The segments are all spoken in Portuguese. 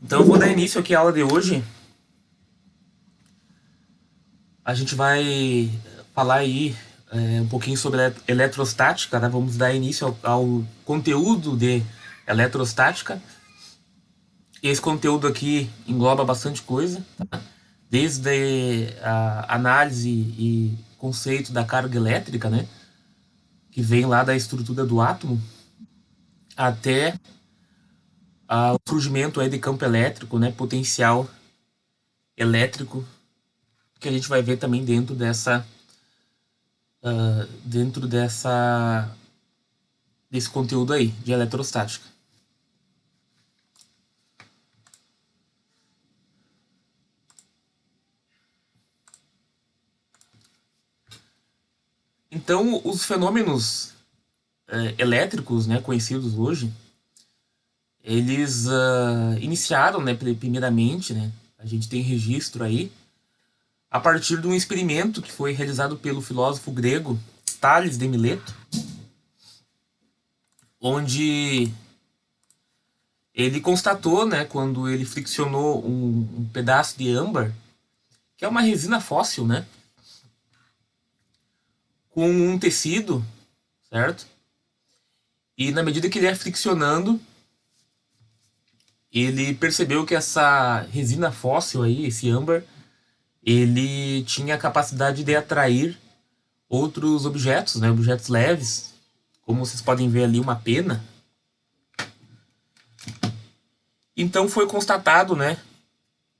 Então eu vou dar início aqui à aula de hoje. A gente vai falar aí um pouquinho sobre eletrostática, né? Vamos dar início ao conteúdo de eletrostática. Esse conteúdo aqui engloba bastante coisa, tá? Desde a análise e conceito da carga elétrica, né? Que vem lá da estrutura do átomo, até o surgimento aí de campo elétrico, né? Potencial elétrico, que a gente vai ver também dentro desse conteúdo aí de eletrostática. Então, os fenômenos elétricos, né, conhecidos hoje, eles iniciaram, né, primeiramente, né, a gente tem registro aí, a partir de um experimento que foi realizado pelo filósofo grego Tales de Mileto, onde ele constatou, né, quando ele friccionou um pedaço de âmbar, que é uma resina fóssil, né, com um tecido, certo? E na medida que ele ia friccionando, ele percebeu que essa resina fóssil aí, esse âmbar, ele tinha a capacidade de atrair outros objetos, né, objetos leves, como vocês podem ver ali uma pena. Então foi constatado, né,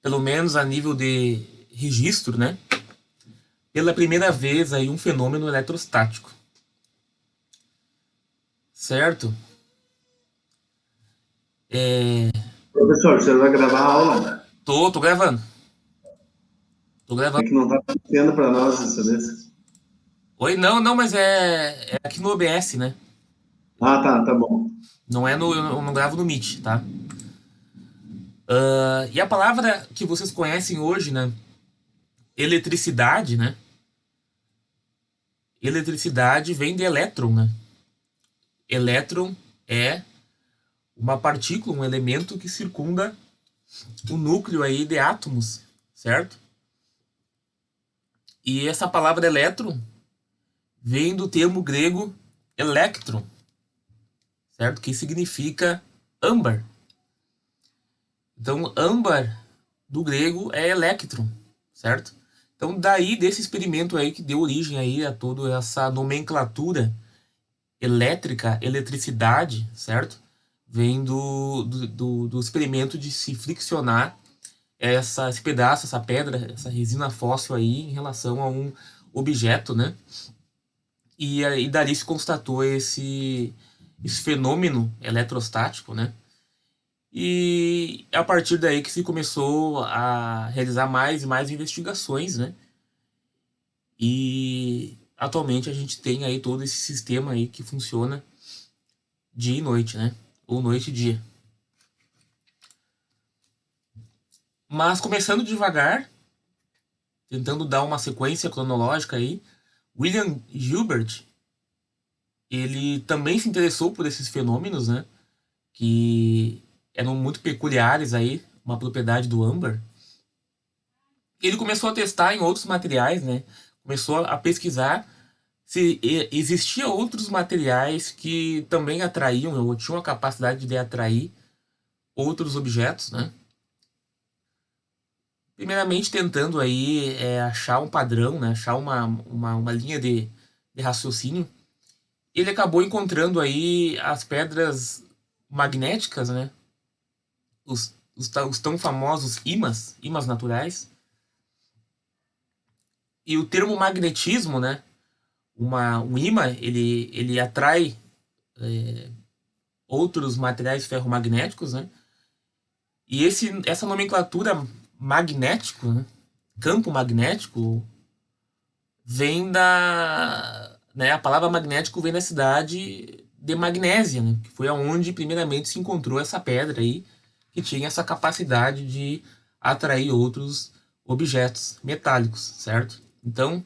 pelo menos a nível de registro, né, pela primeira vez aí um fenômeno eletrostático, certo? É... Professor, você vai gravar a aula? tô gravando, tô É gravando. que não está aparecendo para nós dessa vez. Oi, não, não, mas é aqui no OBS, né? Ah, tá, tá bom. Não é no, eu não gravo no Meet, tá? E a palavra que vocês conhecem hoje, né? Eletricidade, né? Eletricidade vem de elétron, né? Elétron é uma partícula, um elemento que circunda o núcleo aí de átomos, certo? E essa palavra elétron vem do termo grego electron, certo? Que significa âmbar. Então, âmbar do grego é electron, certo? Então, daí desse experimento aí que deu origem aí a toda essa nomenclatura elétrica, eletricidade, certo? Vem do experimento de se friccionar esse pedaço, essa pedra, essa resina fóssil aí em relação a um objeto, né? E aí dali se constatou esse fenômeno eletrostático, né? E é a partir daí que se começou a realizar mais e mais investigações, né? E atualmente a gente tem aí todo esse sistema aí que funciona dia e noite, né? Ou noite e dia. Mas começando devagar, tentando dar uma sequência cronológica aí, William Gilbert, ele também se interessou por esses fenômenos, né? Que eram muito peculiares aí, uma propriedade do âmbar. Ele começou a testar em outros materiais, né? Começou a pesquisar se existia outros materiais que também atraíam ou tinham a capacidade de atrair outros objetos, né? Primeiramente tentando aí achar um padrão, né? Achar uma linha de raciocínio. Ele acabou encontrando aí as pedras magnéticas, né? Os tão famosos ímãs naturais. E o termo magnetismo, né? Um ímã, ele atrai outros materiais ferromagnéticos, né? E essa nomenclatura magnético, né? Campo magnético, vem né, a palavra magnético vem da cidade de Magnésia, né? Que foi aonde primeiramente se encontrou essa pedra aí, que tinha essa capacidade de atrair outros objetos metálicos, certo? Então,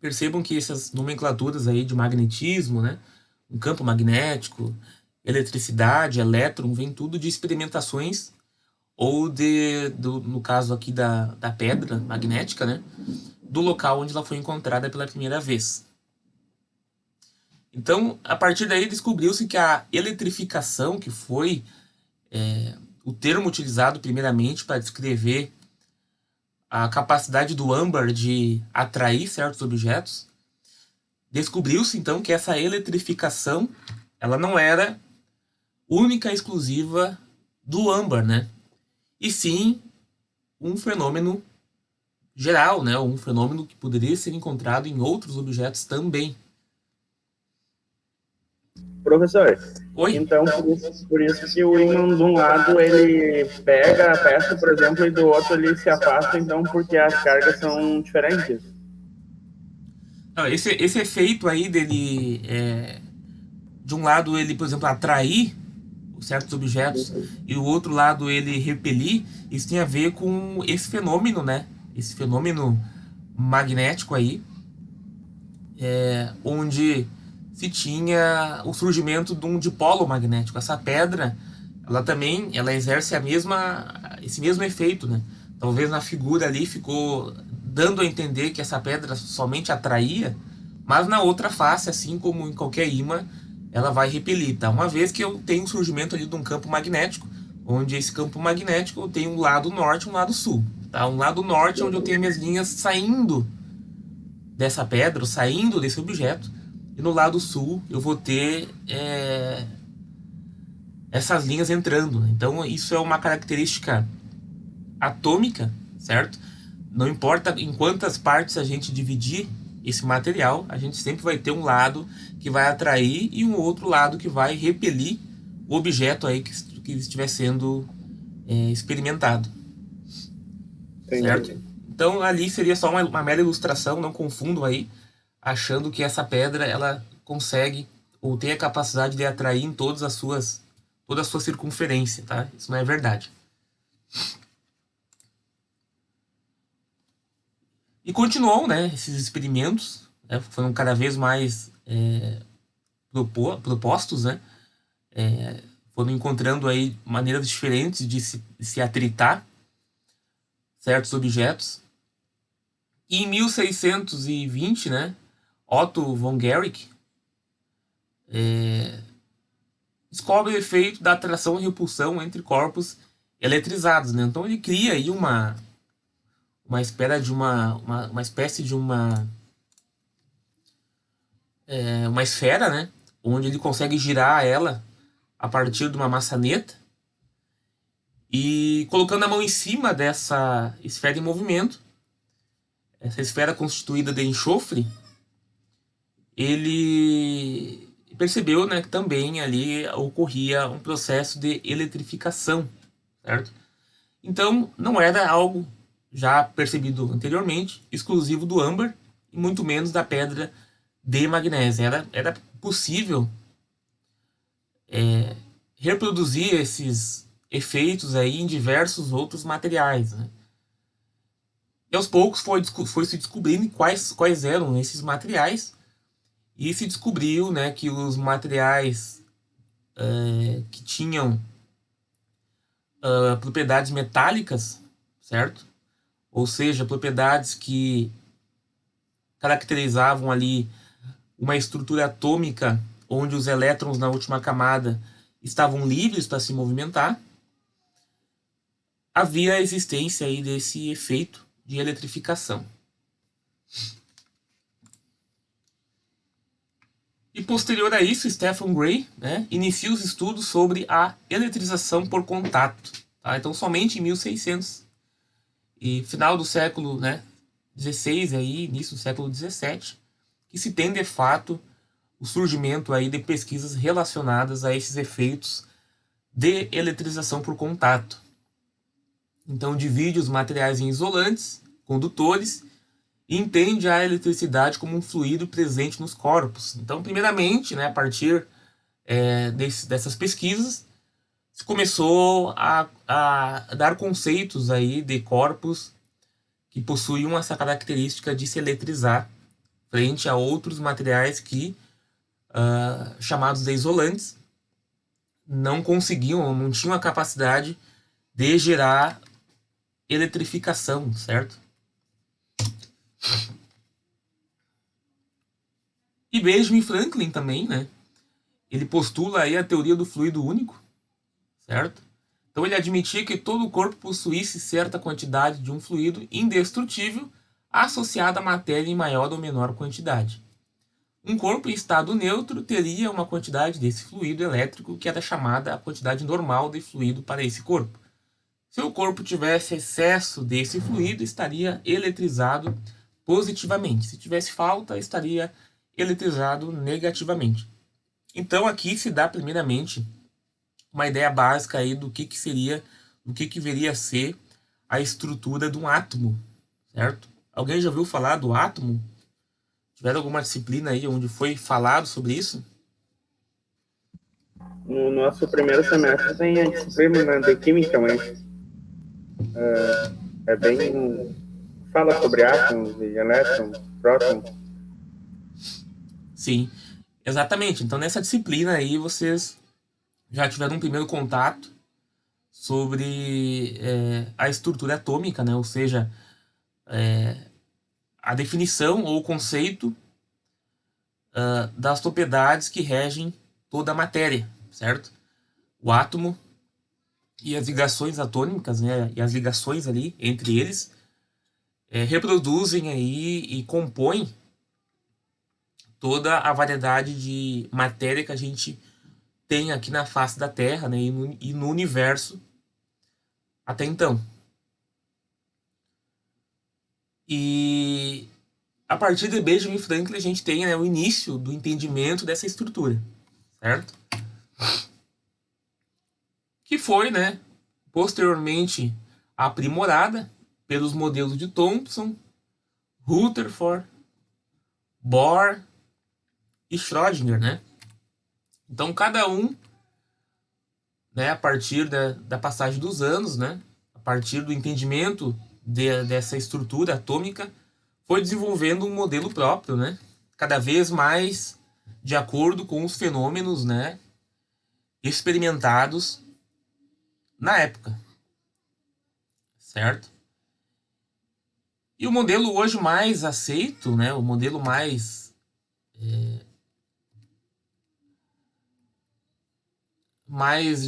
percebam que essas nomenclaturas aí de magnetismo, né? Um campo magnético, eletricidade, elétron, vem tudo de experimentações ou no caso aqui da pedra magnética, né? Do local onde ela foi encontrada pela primeira vez. Então, a partir daí descobriu-se que a eletrificação, que foi o termo utilizado primeiramente para descrever a capacidade do âmbar de atrair certos objetos, descobriu-se então que essa eletrificação ela não era única e exclusiva do âmbar, né? E sim um fenômeno geral, né? Um fenômeno que poderia ser encontrado em outros objetos também. Professor, Oi? então por isso que o ímã de um lado ele pega a peça, por exemplo, e do outro ele se afasta, então porque as cargas são diferentes. Esse efeito aí dele, de um lado ele, por exemplo, atrair certos objetos e o outro lado ele repelir, isso tem a ver com esse fenômeno, né? Esse fenômeno magnético aí, onde se tinha o surgimento de um dipolo magnético. Essa pedra, ela exerce esse mesmo efeito, né? Talvez na figura ali ficou dando a entender que essa pedra somente atraía, mas na outra face, assim como em qualquer ímã, ela vai repelir, tá? Uma vez que eu tenho o surgimento ali de um campo magnético, onde esse campo magnético tem um lado norte e um lado sul, tá? Um lado norte onde eu tenho minhas linhas saindo dessa pedra, ou saindo desse objeto, e no lado sul eu vou ter essas linhas entrando. Então isso é uma característica atômica, certo? Não importa em quantas partes a gente dividir esse material, a gente sempre vai ter um lado que vai atrair e um outro lado que vai repelir o objeto aí que estiver sendo experimentado. Certo? Então ali seria só uma mera ilustração, não confundam aí, achando que essa pedra ela consegue ou tem a capacidade de atrair em toda a sua circunferência, tá? Isso não é verdade. E continuou, né, esses experimentos, né, foram cada vez mais propostos, né, foram encontrando aí maneiras diferentes de se atritar certos objetos. E em 1620, né, Otto von Guericke descobre o efeito da atração e repulsão entre corpos eletrizados, né? Então ele cria aí uma espécie de uma esfera, né? Onde ele consegue girar ela a partir de uma maçaneta e colocando a mão em cima dessa esfera em movimento, essa esfera constituída de enxofre, ele percebeu, né, que também ali ocorria um processo de eletrificação, certo? Então não era algo já percebido anteriormente, exclusivo do âmbar e muito menos da pedra de magnésio. Era possível reproduzir esses efeitos aí em diversos outros materiais, né? E aos poucos foi se descobrindo quais eram esses materiais e se descobriu, né, que os materiais que tinham propriedades metálicas, certo? Ou seja, propriedades que caracterizavam ali uma estrutura atômica onde os elétrons na última camada estavam livres para se movimentar, havia a existência aí desse efeito de eletrificação. E posterior a isso, Stephen Gray, né, inicia os estudos sobre a eletrização por contato. Tá? Então, somente em 1600 e final do século, né, 16 aí, início do século 17, que se tem de fato o surgimento aí de pesquisas relacionadas a esses efeitos de eletrização por contato. Então divide os materiais em isolantes, condutores, e entende a eletricidade como um fluido presente nos corpos. Então, primeiramente, né, a partir dessas pesquisas, se começou a dar conceitos aí de corpos que possuíam essa característica de se eletrizar frente a outros materiais chamados de isolantes, não conseguiam, não tinham a capacidade de gerar eletrificação, certo? E Benjamin Franklin também, né? Ele postula aí a teoria do fluido único, certo? Então ele admitia que todo o corpo possuísse certa quantidade de um fluido indestrutível associado à matéria em maior ou menor quantidade. Um corpo em estado neutro teria uma quantidade desse fluido elétrico que era chamada a quantidade normal de fluido para esse corpo. Se o corpo tivesse excesso desse fluido, estaria eletrizado positivamente. Se tivesse falta, estaria eletrizado negativamente. Então aqui se dá primeiramente uma ideia básica aí do que seria, do que viria a ser a estrutura de um átomo, certo? Alguém já ouviu falar do átomo? Tiveram alguma disciplina aí onde foi falado sobre isso? No nosso primeiro semestre tem a disciplina de química, mas é bem... Fala sobre átomos e elétrons, prótons. Sim, exatamente. Então nessa disciplina aí vocês já tiveram um primeiro contato sobre a estrutura atômica, né? Ou seja, a definição ou o conceito das propriedades que regem toda a matéria, certo? O átomo e as ligações atômicas, né? E as ligações ali entre eles reproduzem aí e compõem toda a variedade de matéria que a gente tem aqui na face da Terra, né? E no universo até então. E a partir de Benjamin Franklin a gente tem, né, o início do entendimento dessa estrutura, certo? Que foi, né, posteriormente aprimorada pelos modelos de Thomson, Rutherford, Bohr e Schrödinger, né? Então cada um, né, a partir da passagem dos anos, né, a partir do entendimento dessa estrutura atômica, foi desenvolvendo um modelo próprio, né? Cada vez mais de acordo com os fenômenos, né, experimentados na época, certo? E o modelo hoje mais aceito, né, o modelo mais,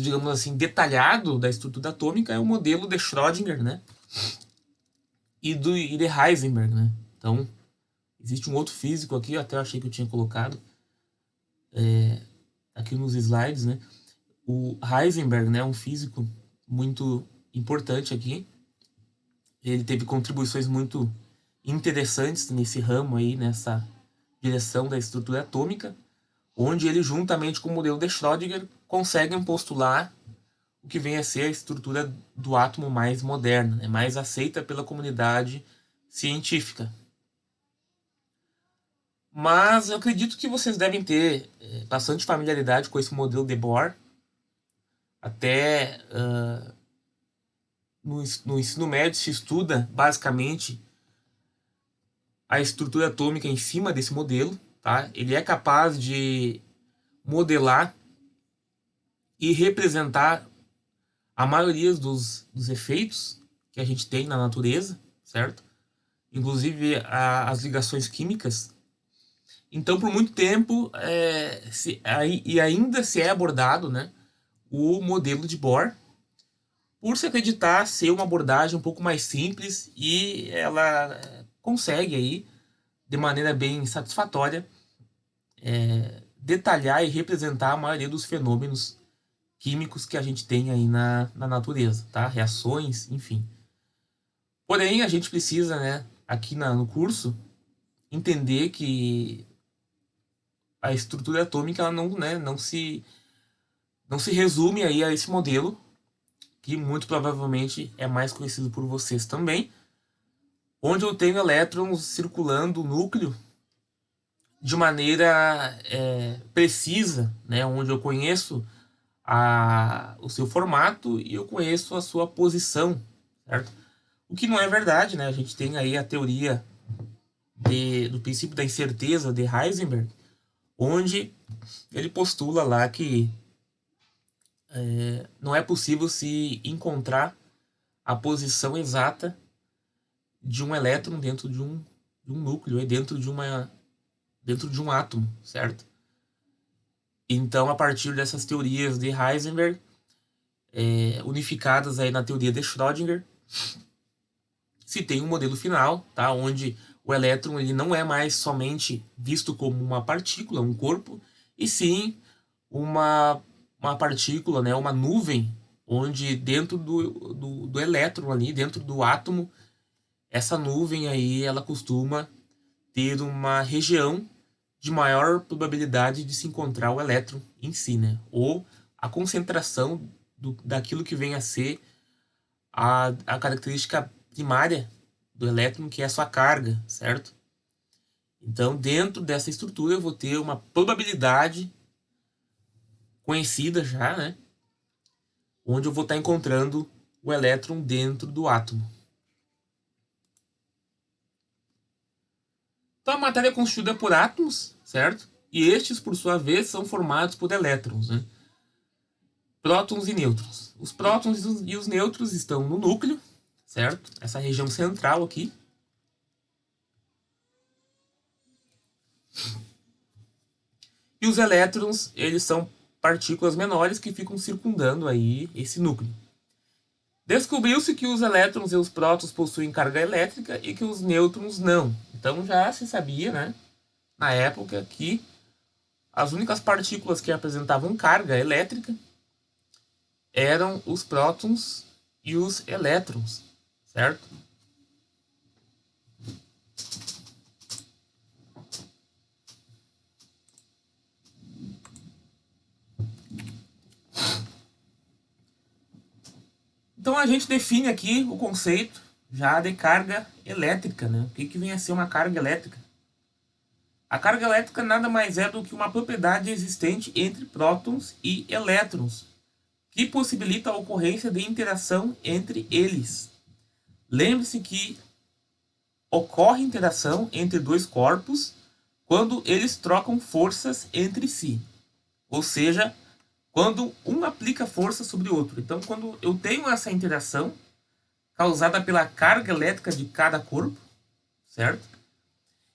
digamos assim, detalhado da estrutura atômica é o modelo de Schrödinger, né? E de Heisenberg, né? Então, existe um outro físico aqui, até achei que eu tinha colocado aqui nos slides, né? O Heisenberg, né, um físico muito importante aqui. Ele teve contribuições muito interessantes nesse ramo aí, nessa direção da estrutura atômica, onde ele, juntamente com o modelo de Schrödinger, conseguem postular o que vem a ser a estrutura do átomo mais moderna, né, mais aceita pela comunidade científica. Mas eu acredito que vocês devem ter bastante familiaridade com esse modelo de Bohr. Até no ensino médio se estuda basicamente a estrutura atômica em cima desse modelo. Tá? Ele é capaz de modelar e representar a maioria dos efeitos que a gente tem na natureza, certo? Inclusive as ligações químicas. Então, por muito tempo, ainda se é abordado, né, o modelo de Bohr, por se acreditar ser uma abordagem um pouco mais simples e ela consegue aí, de maneira bem satisfatória, detalhar e representar a maioria dos fenômenos químicos que a gente tem aí na natureza, tá? Reações, enfim. Porém, a gente precisa, né, aqui no curso, entender que a estrutura atômica ela não se resume aí a esse modelo, que muito provavelmente é mais conhecido por vocês também, onde eu tenho elétrons circulando o núcleo de maneira precisa, né, onde eu conheço o seu formato e eu conheço a sua posição, certo? O que não é verdade, né? A gente tem aí a teoria do princípio da incerteza de Heisenberg, onde ele postula lá que não é possível se encontrar a posição exata de um elétron dentro de um núcleo, dentro de um átomo, certo? Então, a partir dessas teorias de Heisenberg, unificadas aí na teoria de Schrödinger, se tem um modelo final, tá? Onde o elétron ele não é mais somente visto como uma partícula, um corpo, e sim uma partícula, né? Uma nuvem, onde dentro do elétron ali, dentro do átomo, essa nuvem aí, ela costuma ter uma região de maior probabilidade de se encontrar o elétron em si, né? Ou a concentração daquilo que vem a ser a característica primária do elétron, que é a sua carga, certo? Então, dentro dessa estrutura, eu vou ter uma probabilidade conhecida já, né? Onde eu vou estar encontrando o elétron dentro do átomo. Então, a matéria é constituída por átomos, certo? E estes, por sua vez, são formados por elétrons, né? Prótons e nêutrons. Os prótons e os nêutrons estão no núcleo, certo? Essa região central aqui. E os elétrons, eles são partículas menores que ficam circundando aí esse núcleo. Descobriu-se que os elétrons e os prótons possuem carga elétrica e que os nêutrons não. Então já se sabia, né, na época, que as únicas partículas que apresentavam carga elétrica eram os prótons e os elétrons, certo? Então a gente define aqui o conceito já de carga elétrica, né? O que vem a ser uma carga elétrica? A carga elétrica nada mais é do que uma propriedade existente entre prótons e elétrons, que possibilita a ocorrência de interação entre eles. Lembre-se que ocorre interação entre dois corpos quando eles trocam forças entre si. Ou seja, quando um aplica força sobre o outro. Então, quando eu tenho essa interação causada pela carga elétrica de cada corpo, certo?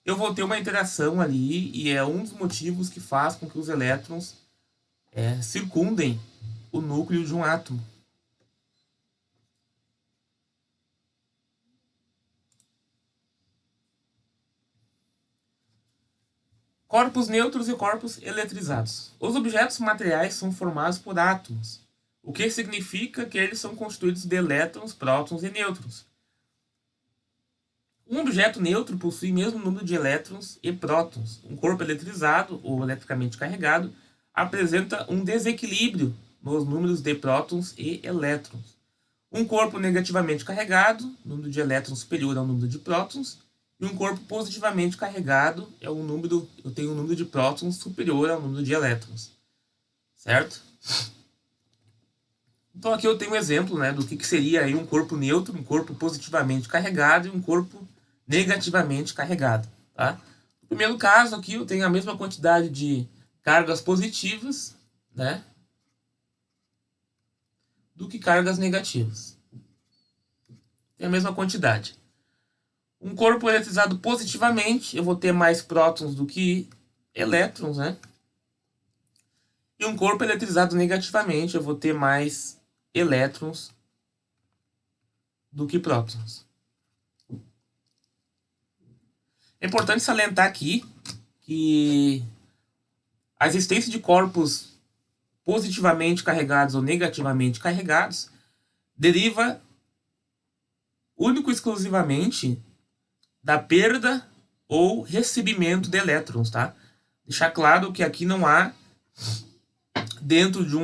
Eu vou ter uma interação ali e é um dos motivos que faz com que os elétrons circundem o núcleo de um átomo. Corpos neutros e corpos eletrizados. Os objetos materiais são formados por átomos, o que significa que eles são constituídos de elétrons, prótons e nêutrons. Um objeto neutro possui o mesmo número de elétrons e prótons. Um corpo eletrizado ou eletricamente carregado apresenta um desequilíbrio nos números de prótons e elétrons. Um corpo negativamente carregado, número de elétrons superior ao número de prótons, e um corpo positivamente carregado eu tenho um número de prótons superior ao número de elétrons. Certo? Então aqui eu tenho um exemplo, né, do que seria aí um corpo neutro, um corpo positivamente carregado e um corpo negativamente carregado. Tá? No primeiro caso aqui eu tenho a mesma quantidade de cargas positivas, né, do que cargas negativas. Tem a mesma quantidade. Um corpo eletrizado positivamente, eu vou ter mais prótons do que elétrons, né? E um corpo eletrizado negativamente, eu vou ter mais elétrons do que prótons. É importante salientar aqui que a existência de corpos positivamente carregados ou negativamente carregados deriva único e exclusivamente da perda ou recebimento de elétrons, tá? Deixar claro que aqui não há dentro de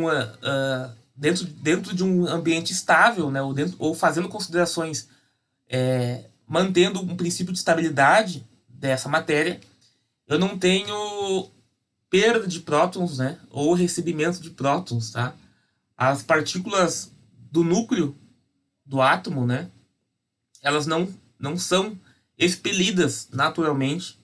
um ambiente estável, né, ou fazendo considerações mantendo um princípio de estabilidade dessa matéria, eu não tenho perda de prótons, né, ou recebimento de prótons, tá? As partículas do núcleo do átomo, né, elas não são expelidas naturalmente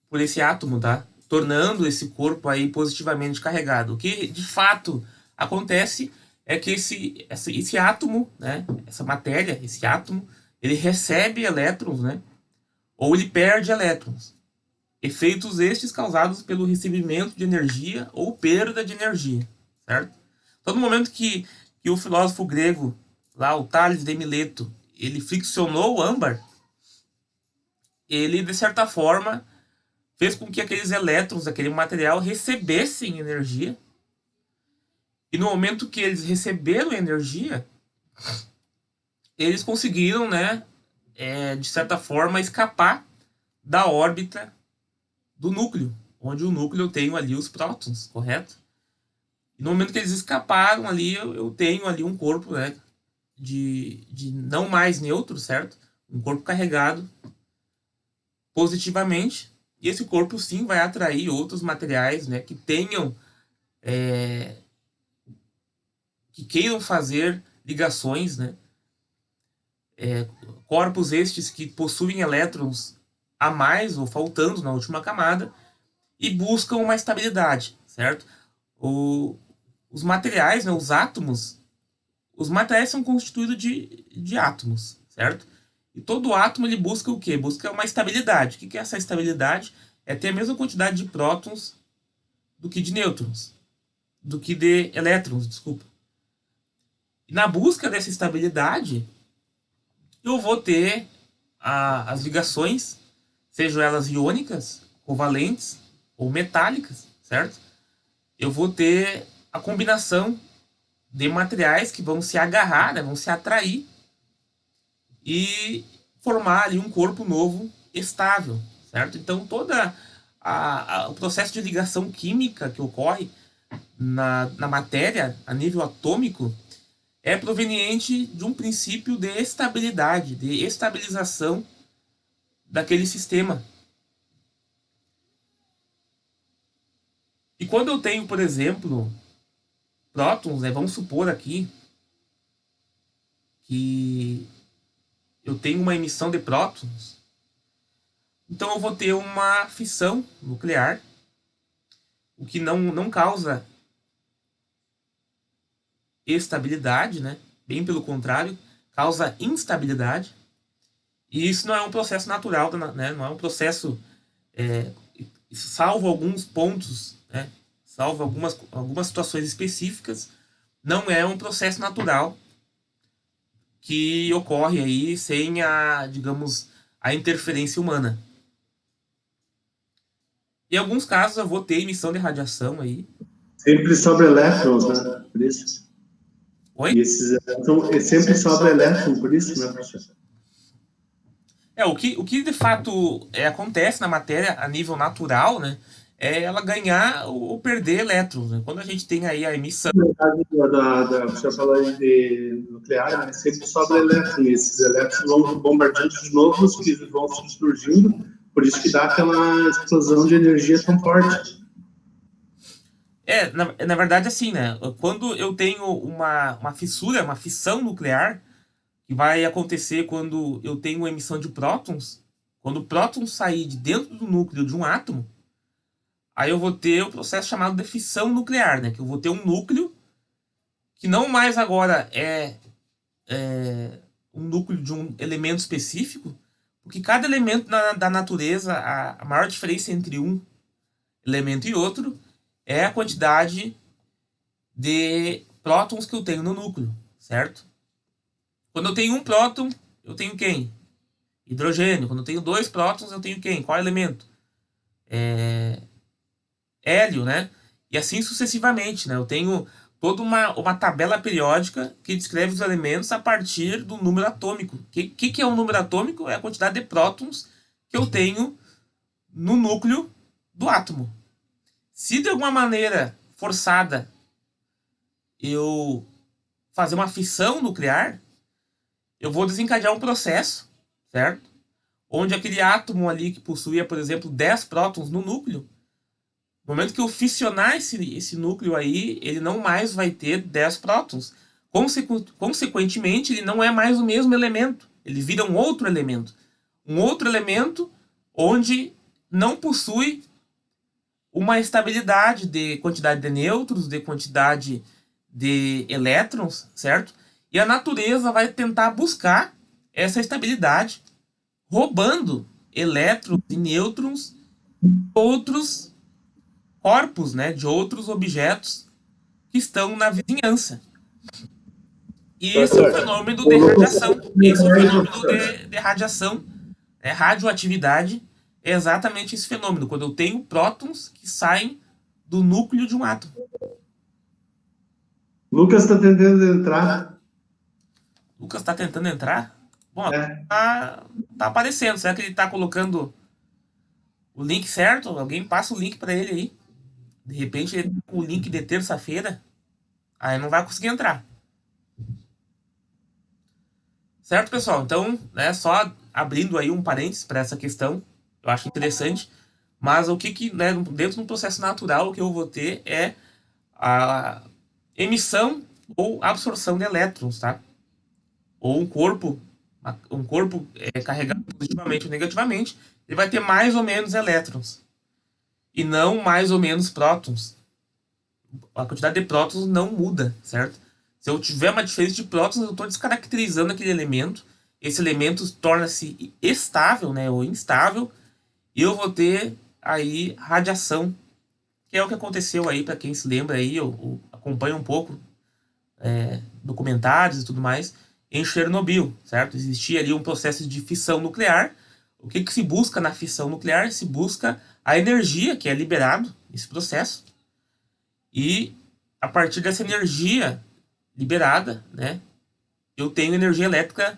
por esse átomo, tá? tornando esse corpo aí positivamente carregado. O que de fato acontece é que esse átomo, né, essa matéria, esse átomo, ele recebe elétrons, né, ou ele perde elétrons. Efeitos estes causados pelo recebimento de energia ou perda de energia, certo? Então, no momento que o filósofo grego, lá, o Tales de Mileto, ele friccionou o âmbar, ele, de certa forma, fez com que aqueles elétrons, aquele material, recebessem energia. E no momento que eles receberam energia, eles conseguiram, né, de certa forma, escapar da órbita do núcleo, onde o núcleo eu tenho ali os prótons, correto? E no momento que eles escaparam ali, eu tenho ali um corpo, né, de não mais neutro, certo? Um corpo carregado positivamente, e esse corpo sim vai atrair outros materiais, né, que tenham, que queiram fazer ligações, né, corpos estes que possuem elétrons a mais ou faltando na última camada e buscam uma estabilidade, certo? Os materiais, né, os átomos, os materiais são constituídos de átomos, certo? E todo átomo ele busca o quê? Busca uma estabilidade. O que é essa estabilidade? É ter a mesma quantidade de prótons do que de nêutrons, do que de elétrons, desculpa. E na busca dessa estabilidade, eu vou ter as ligações, sejam elas iônicas, covalentes ou metálicas, certo? Eu vou ter a combinação de materiais que vão se agarrar, né, vão se atrair e formar ali um corpo novo estável, certo? Então, toda o processo de ligação química que ocorre na matéria, a nível atômico, é proveniente de um princípio de estabilidade, de estabilização daquele sistema. E quando eu tenho, por exemplo, prótons, né, vamos supor aqui que eu tenho uma emissão de prótons, então eu vou ter uma fissão nuclear, o que não causa estabilidade, né? Bem pelo contrário, causa instabilidade. E isso não é um processo natural, né? Não é um processo, salvo alguns pontos, né? Salvo algumas situações específicas, não é um processo natural que ocorre aí sem digamos, a interferência humana. Em alguns casos eu vou ter emissão de radiação aí. Sempre sobra elétrons, né? Por isso. Oi? E esses elétrons, sempre sobra elétron, por isso, né, professor? O que de fato acontece na matéria a nível natural, né? É ela ganhar ou perder elétrons, né? Quando a gente tem aí a emissão. Você falou de nuclear, né? Sempre sobra elétron, e esses elétrons vão bombardeando de novo, os que vão surgindo, por isso que dá aquela explosão de energia tão forte. Na verdade, assim, né? Quando eu tenho uma fissura, uma fissão nuclear, que vai acontecer quando eu tenho emissão de prótons, quando o próton sair de dentro do núcleo de um átomo, aí eu vou ter o processo chamado de fissão nuclear, né? Que eu vou ter um núcleo que não mais agora é um núcleo de um elemento específico, porque cada elemento da natureza, a maior diferença entre um elemento e outro é a quantidade de prótons que eu tenho no núcleo, certo? Quando eu tenho um próton, eu tenho quem? Hidrogênio. Quando eu tenho dois prótons, eu tenho quem? Qual elemento? Hélio, né? E assim sucessivamente, né? Eu tenho toda uma tabela periódica que descreve os elementos a partir do número atômico. O que é um número atômico? É a quantidade de prótons que eu tenho no núcleo do átomo. Se de alguma maneira forçada eu fazer uma fissão nuclear, eu vou desencadear um processo, certo? Onde aquele átomo ali que possuía, por exemplo, 10 prótons no núcleo, no momento que eu fissionar esse núcleo aí, ele não mais vai ter 10 prótons. Consequentemente, ele não é mais o mesmo elemento. Ele vira um outro elemento. Um outro elemento onde não possui uma estabilidade de quantidade de nêutrons, de quantidade de elétrons, certo? E a natureza vai tentar buscar essa estabilidade, roubando elétrons e nêutrons de outros corpos, né, de outros objetos que estão na vizinhança. E Tá esse é o certo. fenômeno Ô, de Lucas, radiação. Esse é o fenômeno de radiação, radioatividade. É exatamente esse fenômeno, quando eu tenho prótons que saem do núcleo de um átomo. Lucas está tentando entrar. Lucas está tentando entrar? Bom, É. tá aparecendo. Será que ele está colocando o link certo? Alguém passa o link para ele aí. De repente ele tá com o link de terça-feira. Aí não vai conseguir entrar. Certo, pessoal? Então, né, só abrindo aí um parênteses para essa questão, eu acho interessante. Mas o que né, dentro do processo natural, o que eu vou ter é a emissão ou absorção de elétrons, tá? Ou um corpo carregado positivamente ou negativamente, ele vai ter mais ou menos elétrons. E não mais ou menos prótons. A quantidade de prótons não muda, certo? Se eu tiver uma diferença de prótons, eu estou descaracterizando aquele elemento. Esse elemento torna-se estável, né, ou instável, e eu vou ter aí radiação, que é o que aconteceu aí, para quem se lembra aí, eu acompanho um pouco documentários e tudo mais, em Chernobyl, certo? Existia ali um processo de fissão nuclear. O que se busca na fissão nuclear? Se busca a energia que é liberado nesse processo, e a partir dessa energia liberada, né, eu tenho energia elétrica,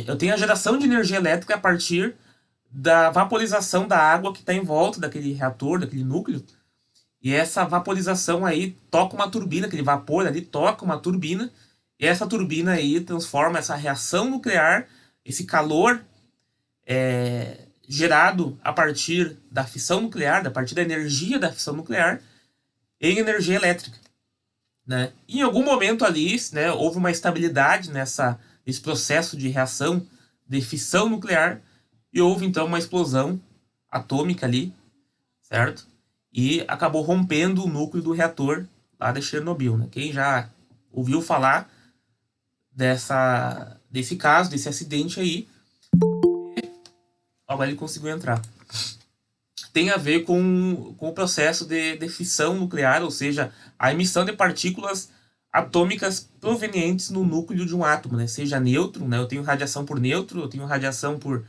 eu tenho a geração de energia elétrica a partir da vaporização da água que está em volta daquele reator, daquele núcleo. E essa vaporização aí toca uma turbina, aquele vapor ali toca uma turbina, e essa turbina aí transforma essa reação nuclear, esse calor gerado a partir da fissão nuclear, a partir da energia da fissão nuclear, em energia elétrica. Né? E em algum momento ali, né, houve uma estabilidade nesse processo de reação de fissão nuclear, e houve então uma explosão atômica ali, certo? E acabou rompendo o núcleo do reator lá de Chernobyl. Né? Quem já ouviu falar desse caso, desse acidente aí, agora ele conseguiu entrar. Tem a ver com o processo de fissão nuclear, ou seja, a emissão de partículas atômicas provenientes no núcleo de um átomo, né? Seja nêutron, né? Eu tenho radiação por nêutron, eu tenho radiação por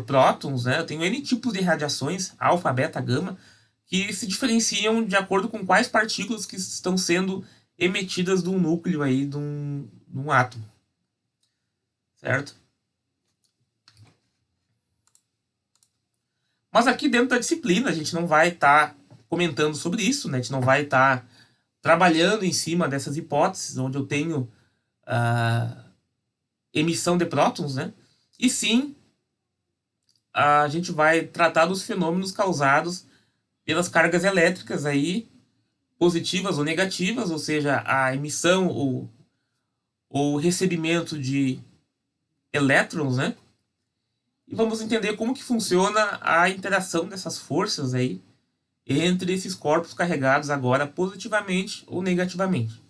prótons, né? Eu tenho N tipos de radiações, alfa, beta, gama, que se diferenciam de acordo com quais partículas que estão sendo emitidas do núcleo aí de um átomo. Certo? Mas aqui dentro da disciplina a gente não vai estar comentando sobre isso, né? A gente não vai estar trabalhando em cima dessas hipóteses onde eu tenho emissão de prótons, né? E sim, a gente vai tratar dos fenômenos causados pelas cargas elétricas aí, positivas ou negativas, ou seja, a emissão ou recebimento de elétrons, né? E vamos entender como que funciona a interação dessas forças aí entre esses corpos carregados agora positivamente ou negativamente.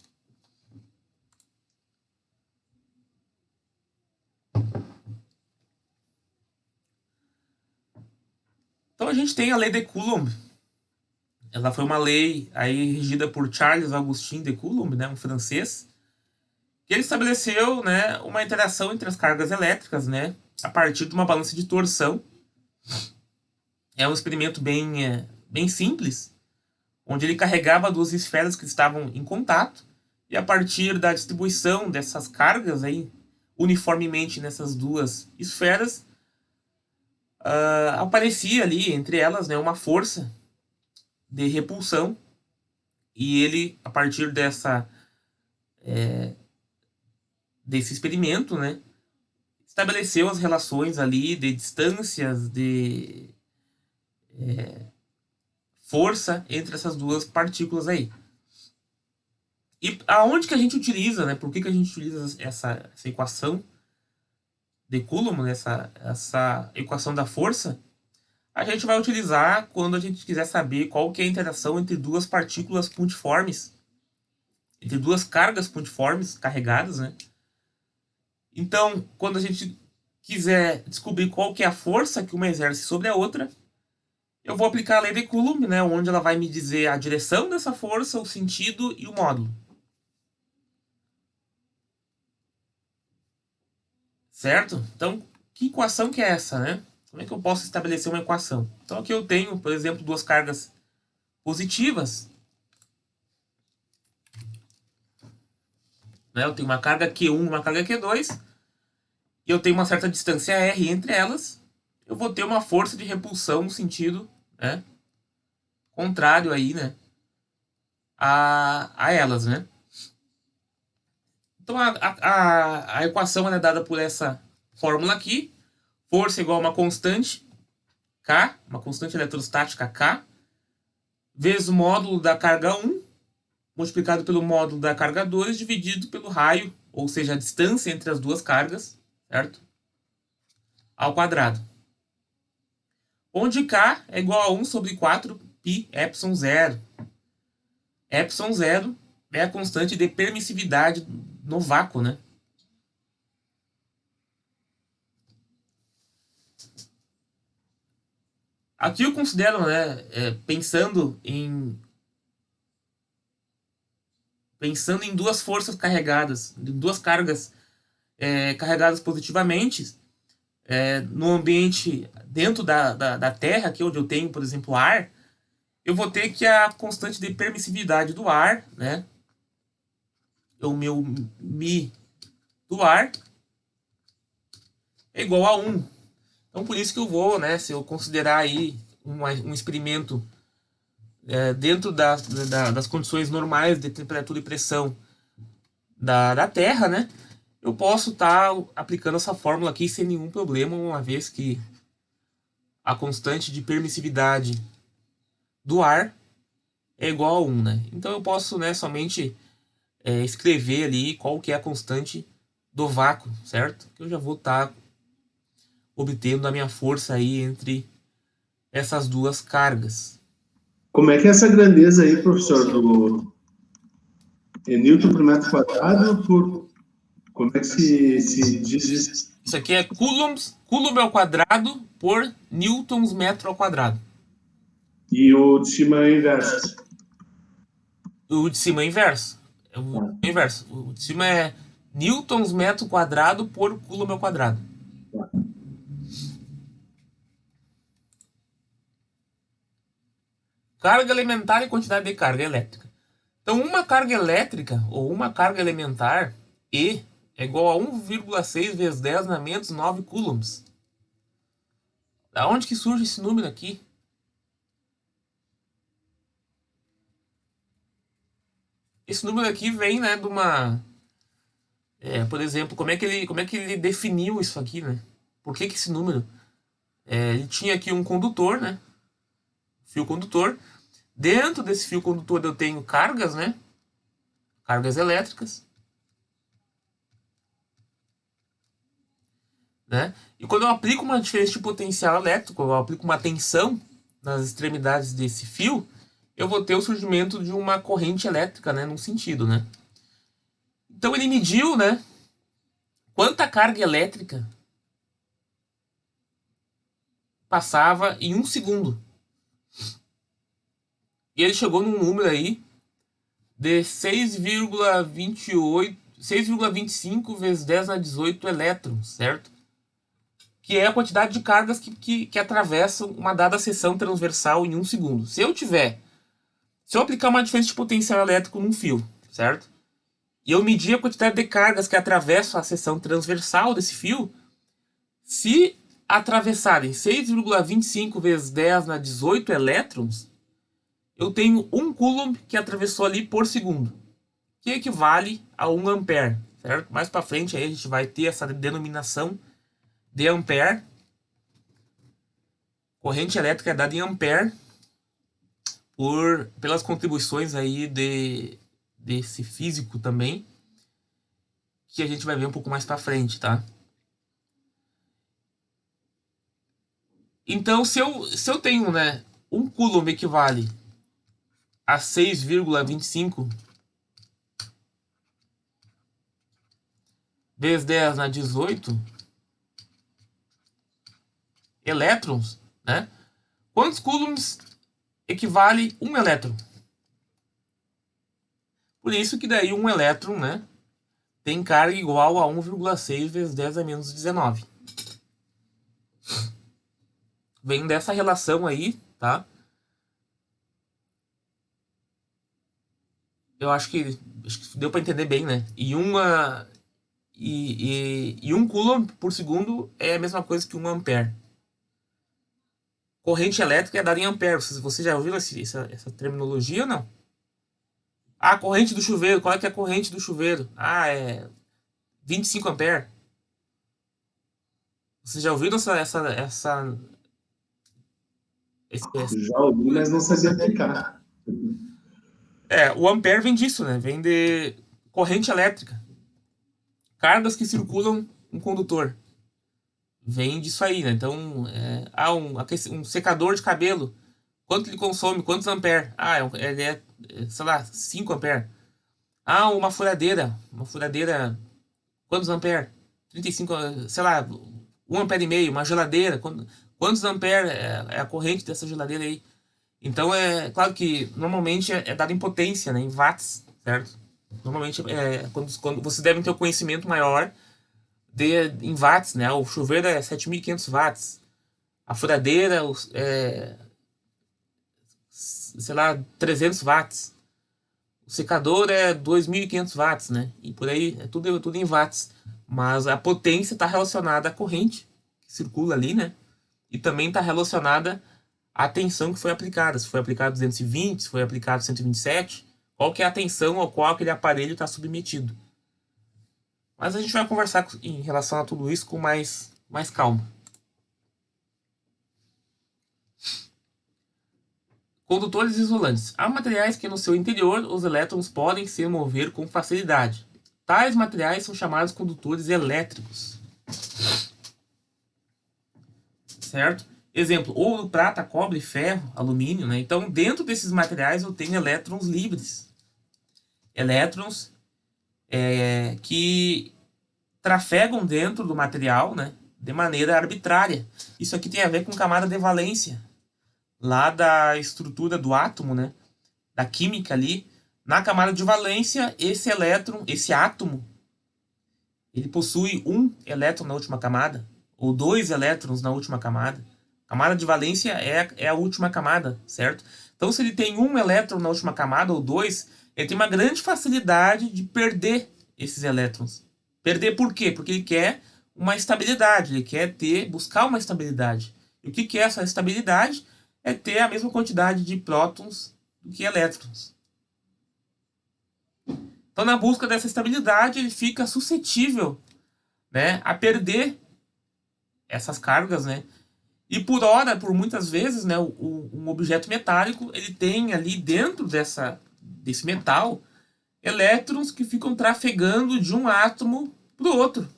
Então a gente tem a lei de Coulomb. Ela foi uma lei aí regida por Charles Augustin de Coulomb, né, um francês, que ele estabeleceu, né, uma interação entre as cargas elétricas, né, a partir de uma balança de torção. É um experimento bem simples, onde ele carregava duas esferas que estavam em contato, e a partir da distribuição dessas cargas aí, uniformemente nessas duas esferas, aparecia ali entre elas, né, uma força de repulsão, e ele, a partir desse experimento, né, estabeleceu as relações ali de distâncias, de força entre essas duas partículas aí. E aonde que a gente utiliza, né? Por que a gente utiliza essa equação de Coulomb, né? essa equação da força? a gente vai utilizar quando a gente quiser saber qual que é a interação entre duas partículas pontiformes, entre duas cargas pontiformes carregadas, né? Então, quando a gente quiser descobrir qual que é a força que uma exerce sobre a outra, eu vou aplicar a lei de Coulomb, né, onde ela vai me dizer a direção dessa força, o sentido e o módulo. Certo? Então, que equação que é essa, né? Como é que eu posso estabelecer uma equação? Então, aqui eu tenho, por exemplo, duas cargas positivas. Né? Eu tenho uma carga Q1 e uma carga Q2. E eu tenho uma certa distância R entre elas. Eu vou ter uma força de repulsão no sentido, né, contrário aí, né, a elas, né? Então, a equação é dada por essa fórmula aqui. Força igual a uma constante K, uma constante eletrostática K, vezes o módulo da carga 1, multiplicado pelo módulo da carga 2, dividido pelo raio, ou seja, a distância entre as duas cargas, certo? Ao quadrado. Onde K é igual a 1 sobre 4 π epsilon zero. Epsilon zero é a constante de permissividade no vácuo, né? Aqui eu considero, né, pensando em duas forças carregadas, em duas cargas carregadas positivamente, no ambiente dentro da Terra, aqui onde eu tenho, por exemplo, ar, eu vou ter que a constante de permissividade do ar, né, o meu μ do ar, é igual a 1. Então, por isso que eu vou, né, se eu considerar aí um experimento dentro das condições normais de temperatura e pressão da Terra, né, eu posso estar aplicando essa fórmula aqui sem nenhum problema, uma vez que a constante de permissividade do ar é igual a 1, né? Então eu posso, né, somente escrever ali qual que é a constante do vácuo, certo? Que eu já vou estar obtendo a minha força aí entre essas duas cargas. Como é que é essa grandeza aí, professor, do Newton por metro quadrado? Como é que se diz isso? Isso aqui é coulombs, coulomb ao quadrado por newtons metro ao quadrado. E o de cima é inverso. O de cima é inverso. O de cima é newtons metro quadrado por coulomb ao quadrado. Carga elementar e quantidade de carga elétrica. Então, uma carga elétrica ou uma carga elementar E é igual a 1,6 vezes 10 na menos 9 coulombs. Da onde que surge esse número aqui? Esse número aqui vem, né, de uma... por exemplo, como é que ele definiu isso aqui, né? Por que esse número? Ele tinha aqui um condutor, né? Fio condutor. Dentro desse fio condutor eu tenho cargas, né? Cargas elétricas. Né? E quando eu aplico uma diferença de potencial elétrico, eu aplico uma tensão nas extremidades desse fio, eu vou ter o surgimento de uma corrente elétrica, né, num sentido, né? Então ele mediu, né, quanta carga elétrica passava em 1 segundo. E ele chegou num número aí de 6,25 vezes 10 na 18 elétrons, certo? Que é a quantidade de cargas que atravessam uma dada seção transversal em 1 segundo. Se eu aplicar uma diferença de potencial elétrico num fio, certo? E eu medir a quantidade de cargas que atravessam a seção transversal desse fio, se atravessarem 6,25 vezes 10 na 18 elétrons, eu tenho 1 coulomb que atravessou ali por segundo, que equivale a 1 ampere, certo? Mais para frente aí a gente vai ter essa denominação de ampere. Corrente elétrica é dada em ampere pelas contribuições aí desse físico também, que a gente vai ver um pouco mais para frente, tá? Então, se eu tenho, né, 1 coulomb equivale a 6,25 vezes 10 na 18 elétrons, né? Quantos coulombs equivale 1 elétron? Por isso que daí 1 elétron, né, tem carga igual a 1,6 vezes 10 a menos 19. Vem dessa relação aí, tá? Eu acho que deu para entender bem, né? E 1 coulomb por segundo é a mesma coisa que 1 ampere. Corrente elétrica é dada em ampere. Você já ouviu essa terminologia ou não? Ah, corrente do chuveiro. Qual é que é a corrente do chuveiro? Ah, é 25 ampere. Vocês já ouviram Já ouvi, mas não sabia aplicar. o ampere vem disso, né? Vem de corrente elétrica. Cargas que circulam um condutor. Vem disso aí, né? Então, um secador de cabelo. Quanto ele consome? Quantos ampere? Ah, ele é, sei lá, 5 ampere. Ah, uma furadeira. Uma furadeira, quantos ampere? 35, sei lá, 1 ampere e meio. Uma geladeira. Quantos ampere é a corrente dessa geladeira aí? Então, é claro que normalmente é dado em potência, né? Em watts, certo? Normalmente, quando você deve ter o conhecimento maior em watts, né? O chuveiro é 7.500 watts. A furadeira, sei lá, 300 watts. O secador é 2.500 watts, né? E por aí, é tudo em watts. Mas a potência está relacionada à corrente que circula ali, né? E também está relacionada à tensão que foi aplicada. Se foi aplicado 220, se foi aplicado 127, qual que é a tensão ao qual aquele aparelho está submetido. Mas a gente vai conversar em relação a tudo isso com mais calma. Condutores isolantes. Há materiais que no seu interior os elétrons podem se mover com facilidade. Tais materiais são chamados condutores elétricos. Certo? Exemplo, ouro, prata, cobre, ferro, alumínio, né? Então, dentro desses materiais eu tenho elétrons livres. Elétrons que trafegam dentro do material, né, de maneira arbitrária. Isso aqui tem a ver com camada de valência, lá da estrutura do átomo, né, da química ali. Na camada de valência, esse elétron, esse átomo, ele possui um elétron na última camada, ou 2 elétrons na última camada. A camada de valência é a última camada, certo? Então, se ele tem um elétron na última camada, ou 2, ele tem uma grande facilidade de perder esses elétrons. Perder por quê? Porque ele quer uma estabilidade, ele quer buscar uma estabilidade. E o que é essa estabilidade? É ter a mesma quantidade de prótons do que elétrons. Então, na busca dessa estabilidade, ele fica suscetível, né, a perder essas cargas, né? E por muitas vezes, né, um objeto metálico, ele tem ali dentro desse metal elétrons que ficam trafegando de um átomo para o outro,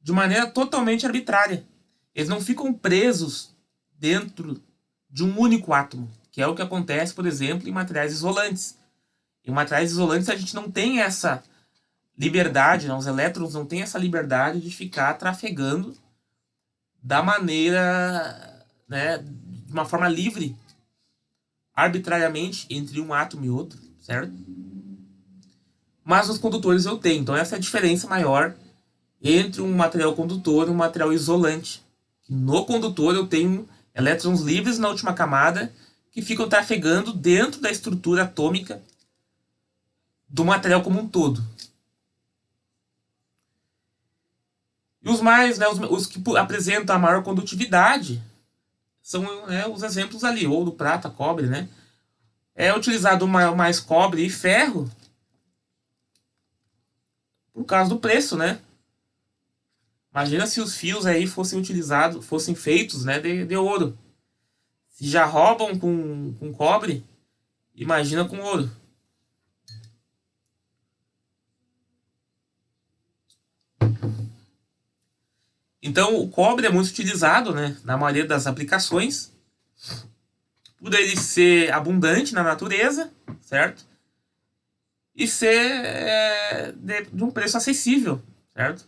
de maneira totalmente arbitrária. Eles não ficam presos dentro de um único átomo, que é o que acontece, por exemplo, em materiais isolantes. Em materiais isolantes a gente não tem essa liberdade, né? Os elétrons não têm essa liberdade de ficar trafegando da maneira, né, de uma forma livre, arbitrariamente, entre um átomo e outro, certo? Mas nos condutores eu tenho. Então essa é a diferença maior entre um material condutor e um material isolante. No condutor eu tenho elétrons livres na última camada que ficam trafegando dentro da estrutura atômica do material como um todo. E os mais, né, os que apresentam a maior condutividade são, né, os exemplos ali, ouro, prata, cobre, né? É utilizado mais cobre e ferro por causa do preço, né? Imagina se os fios aí fossem feitos, né, de ouro. Se já roubam com cobre, imagina com ouro. Então, o cobre é muito utilizado, né, na maioria das aplicações, por ele ser abundante na natureza, certo? E ser de um preço acessível, certo?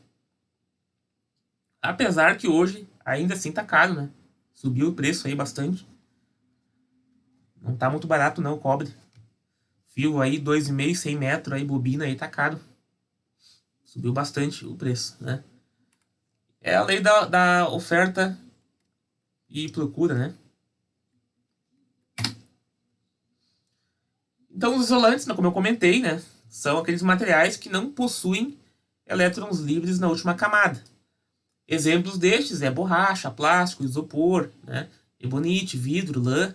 Apesar que hoje ainda assim tá caro, né? Subiu o preço aí bastante. Não tá muito barato não o cobre. Fio aí 2,5, 100 metros aí, bobina aí, tá caro. Subiu bastante o preço, né? É a lei da oferta e procura, né? Então os isolantes, como eu comentei, né? São aqueles materiais que não possuem elétrons livres na última camada. Exemplos destes é borracha, plástico, isopor, né? Ebonite, vidro, lã.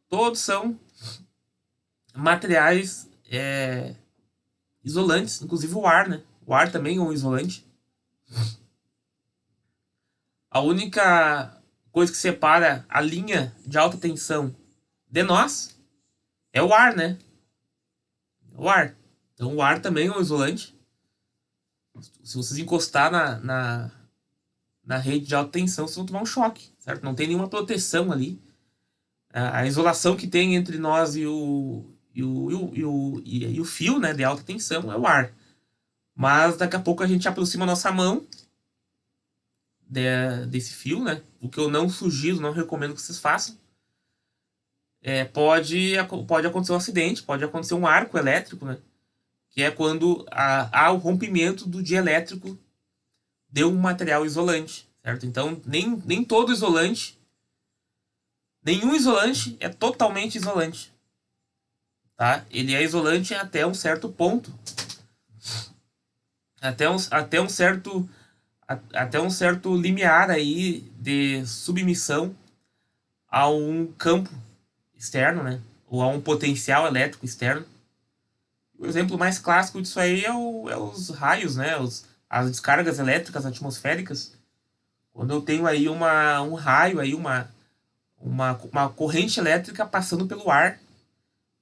Todos são materiais isolantes, inclusive o ar, né? O ar também é um isolante. A única coisa que separa a linha de alta tensão de nós é o ar, né? O ar. Então o ar também é um isolante. Se vocês encostar na rede de alta tensão, vocês vão tomar um choque, certo? Não tem nenhuma proteção ali. A isolação que tem entre nós e o fio, né, de alta tensão é o ar. Mas daqui a pouco a gente aproxima a nossa mão desse fio, né? O que eu não sugiro, não recomendo que vocês façam. Pode acontecer um acidente, pode acontecer um arco elétrico, né? Que é quando há o rompimento do dielétrico de um material isolante, certo? Então, nem todo isolante, nenhum isolante é totalmente isolante, tá? Ele é isolante até um certo ponto, até um certo limiar aí de submissão a um campo externo, né? Ou a um potencial elétrico externo. O exemplo mais clássico disso aí é os raios, né? As descargas elétricas atmosféricas. Quando eu tenho aí um raio, aí uma corrente elétrica passando pelo ar,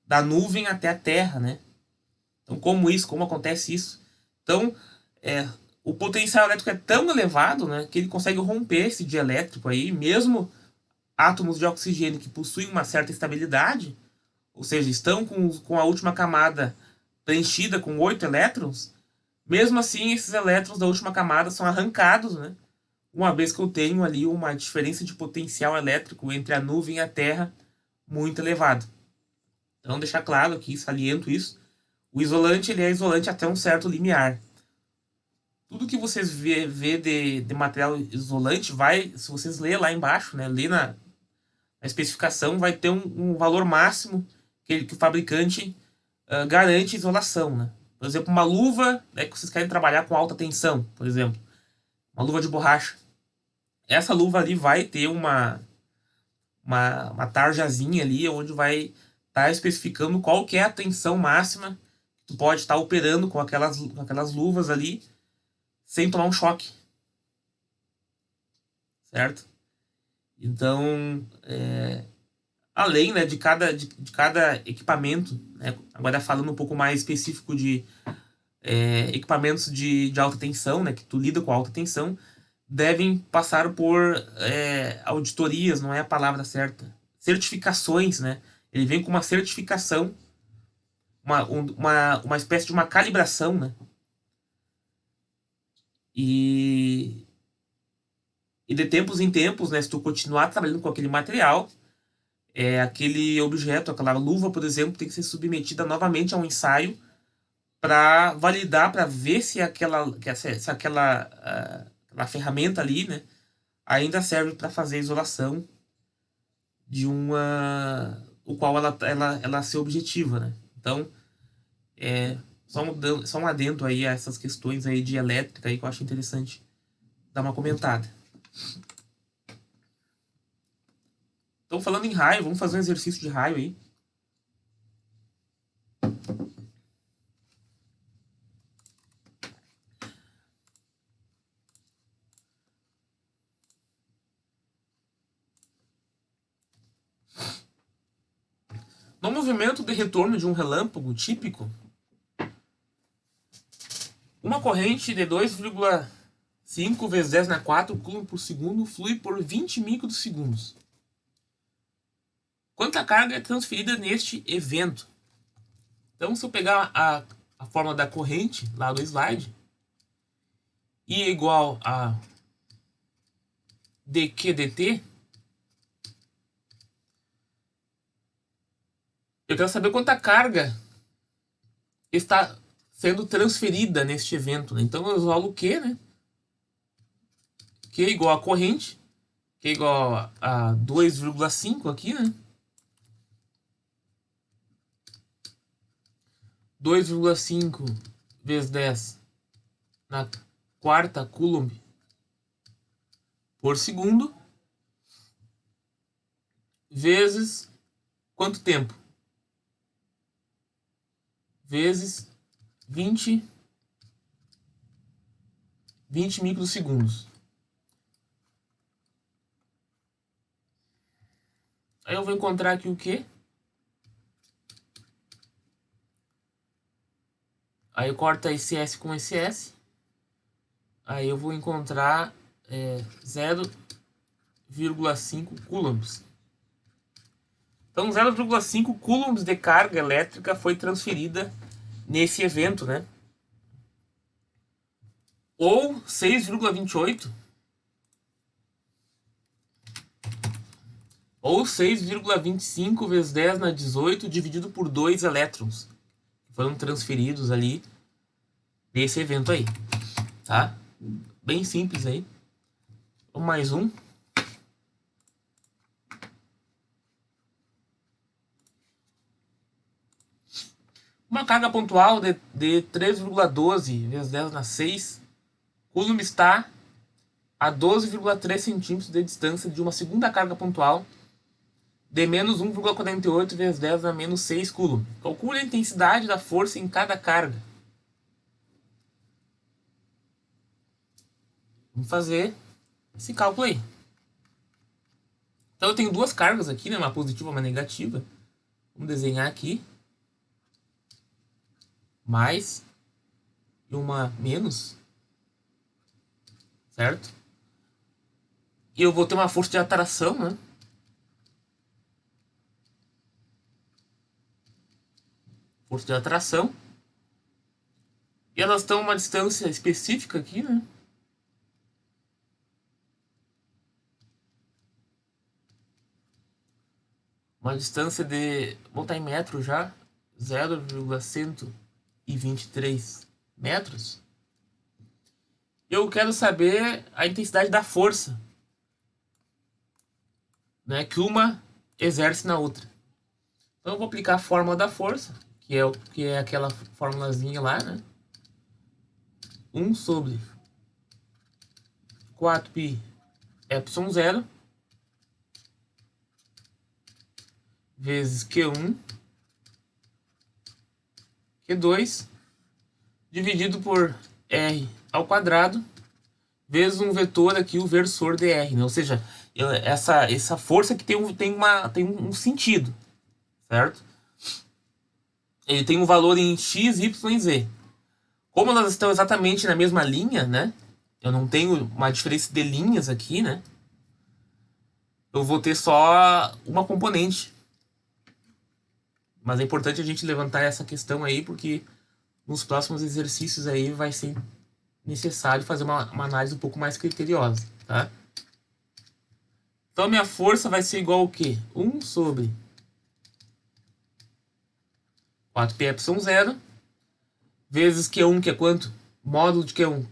da nuvem até a Terra, né? Então, como acontece isso? Então, o potencial elétrico é tão elevado, né, que ele consegue romper esse dielétrico aí, mesmo átomos de oxigênio que possuem uma certa estabilidade, ou seja, estão com a última camada preenchida com 8 elétrons, mesmo assim esses elétrons da última camada são arrancados, né? Uma vez que eu tenho ali uma diferença de potencial elétrico entre a nuvem e a Terra muito elevado. Então, deixar claro aqui, saliento isso, o isolante ele é isolante até um certo limiar. Tudo que vocês vê de material isolante se vocês lerem lá embaixo, né, ler na especificação, vai ter um valor máximo que o fabricante garante isolação, né? Por exemplo, uma luva, que vocês querem trabalhar com alta tensão, por exemplo, uma luva de borracha. Essa luva ali vai ter uma tarjazinha ali, onde vai estar especificando qual que é a tensão máxima que tu pode estar operando com aquelas luvas ali, sem tomar um choque. Certo? Então, além, né, de cada equipamento, né, agora falando um pouco mais específico de equipamentos de alta tensão, né, que tu lida com alta tensão, devem passar por auditorias, não é a palavra certa, certificações, né? Ele vem com uma certificação, uma espécie de uma calibração, né? E de tempos em tempos, né, se tu continuar trabalhando com aquele material, aquele objeto, aquela luva, por exemplo, tem que ser submetida novamente a um ensaio para validar, para ver se aquela ferramenta ali, né, ainda serve para fazer a isolação de o qual ela ser objetiva, né? Então, só um adendo aí a essas questões aí de elétrica aí que eu acho interessante dar uma comentada. Então, falando em raio, vamos fazer um exercício de raio aí. No movimento de retorno de um relâmpago típico, uma corrente de 2,5 5 vezes 10 na 4 coulomb por segundo flui por 20 microsegundos. Quanta carga é transferida neste evento? Então, se eu pegar a fórmula da corrente lá do slide, I é igual a dq dt, eu quero saber quanta carga está sendo transferida neste evento, né? Então eu isolo o Q, né? Q é igual a corrente, Q é igual a 2,5 aqui, né? 2,5 vezes 10 na quarta coulomb por segundo, vezes quanto tempo? Vezes 20 microsegundos. Aí eu vou encontrar aqui o quê? Aí corta esse S com esse S. Aí eu vou encontrar 0,5 coulombs. Então 0,5 coulombs de carga elétrica foi transferida nesse evento, né? Ou 6,28 ou 6,25 vezes 10 na 18 dividido por 2 elétrons que foram transferidos ali nesse evento aí, tá? Bem simples aí. Mais um. Uma carga pontual de 3,12 vezes 10 na 6 coulomb está a 12,3 centímetros de distância de uma segunda carga pontual de menos 1,48 vezes 10 na menos 6 coulomb. Calcule a intensidade da força em cada carga. Vamos fazer esse cálculo aí. Então eu tenho duas cargas aqui, né? Uma positiva e uma negativa. Vamos desenhar aqui. Mais e uma menos. Certo? E eu vou ter uma força de atração, né? Força de atração. E elas estão a uma distância específica aqui, né? Uma distância de... Vou botar em metros já. 0,123 metros. Eu quero saber a intensidade da força, né, que uma exerce na outra. Então eu vou aplicar a fórmula da força, que é aquela formulazinha lá, né? 1 sobre 4π epsilon 0 vezes Q1 Q2 dividido por R ao quadrado vezes um vetor aqui, o versor de R, né? Ou seja, essa força que tem um sentido, certo? Ele tem um valor em x, y e z. Como elas estão exatamente na mesma linha, né? Eu não tenho uma diferença de linhas aqui, né? Eu vou ter só uma componente. Mas é importante a gente levantar essa questão aí, porque nos próximos exercícios aí vai ser necessário fazer uma análise um pouco mais criteriosa, tá? Então a minha força vai ser igual ao quê? 1 sobre 4π epsilon 0 vezes Q1, que é quanto? Módulo de Q1,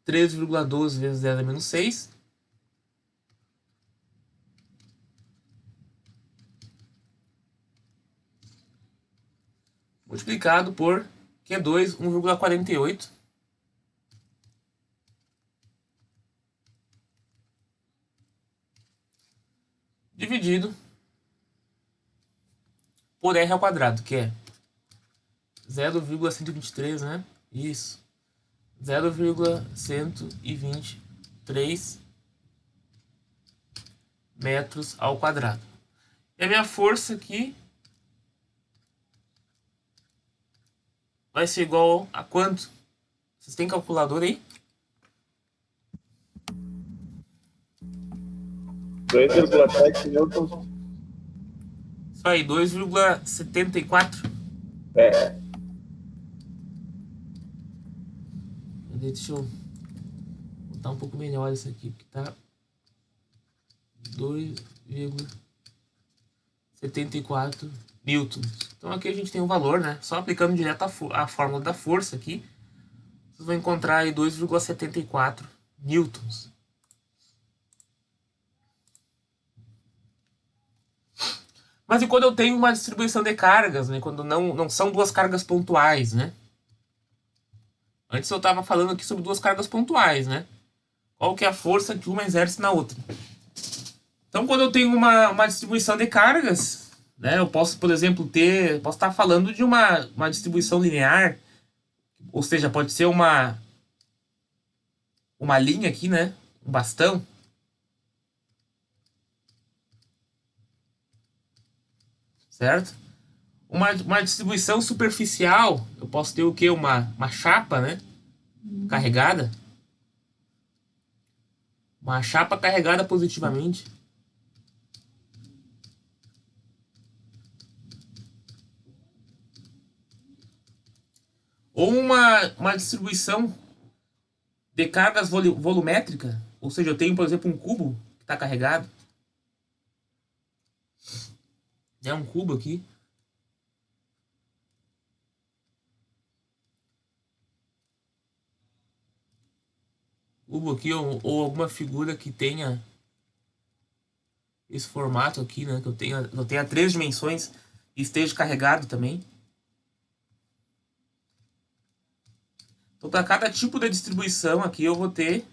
3,12 vezes 10 a menos 6. Multiplicado por Q2, 1,48. Dividido por R ao quadrado, que é 0,123, né? Isso. 0,123 metros ao quadrado. E a minha força aqui vai ser igual a quanto? Vocês têm calculador aí? 2,7 newtons. Isso aí, 2,74. É. Deixa eu botar um pouco melhor isso aqui, porque tá 2,74 newtons. Então aqui a gente tem um valor, né? Só aplicando direto a fórmula da força aqui, vocês vão encontrar aí 2,74 newtons. Mas e quando eu tenho uma distribuição de cargas, né? Quando não são duas cargas pontuais, né? Antes eu estava falando aqui sobre duas cargas pontuais, né? Qual que é a força que uma exerce na outra. Então, quando eu tenho uma distribuição de cargas, né? Eu posso, por exemplo, posso estar falando de uma distribuição linear, ou seja, pode ser uma linha aqui, né? Um bastão. Certo? Uma distribuição superficial, eu posso ter o quê? Uma chapa, né? Carregada. Uma chapa carregada positivamente. Ou uma distribuição de cargas volumétrica. Ou seja, eu tenho, por exemplo, um cubo que está carregado. É um cubo aqui. Cubo aqui, ou alguma figura que tenha esse formato aqui, né? Que eu tenha 3 dimensões e esteja carregado também. Então, para cada tipo de distribuição aqui, eu vou ter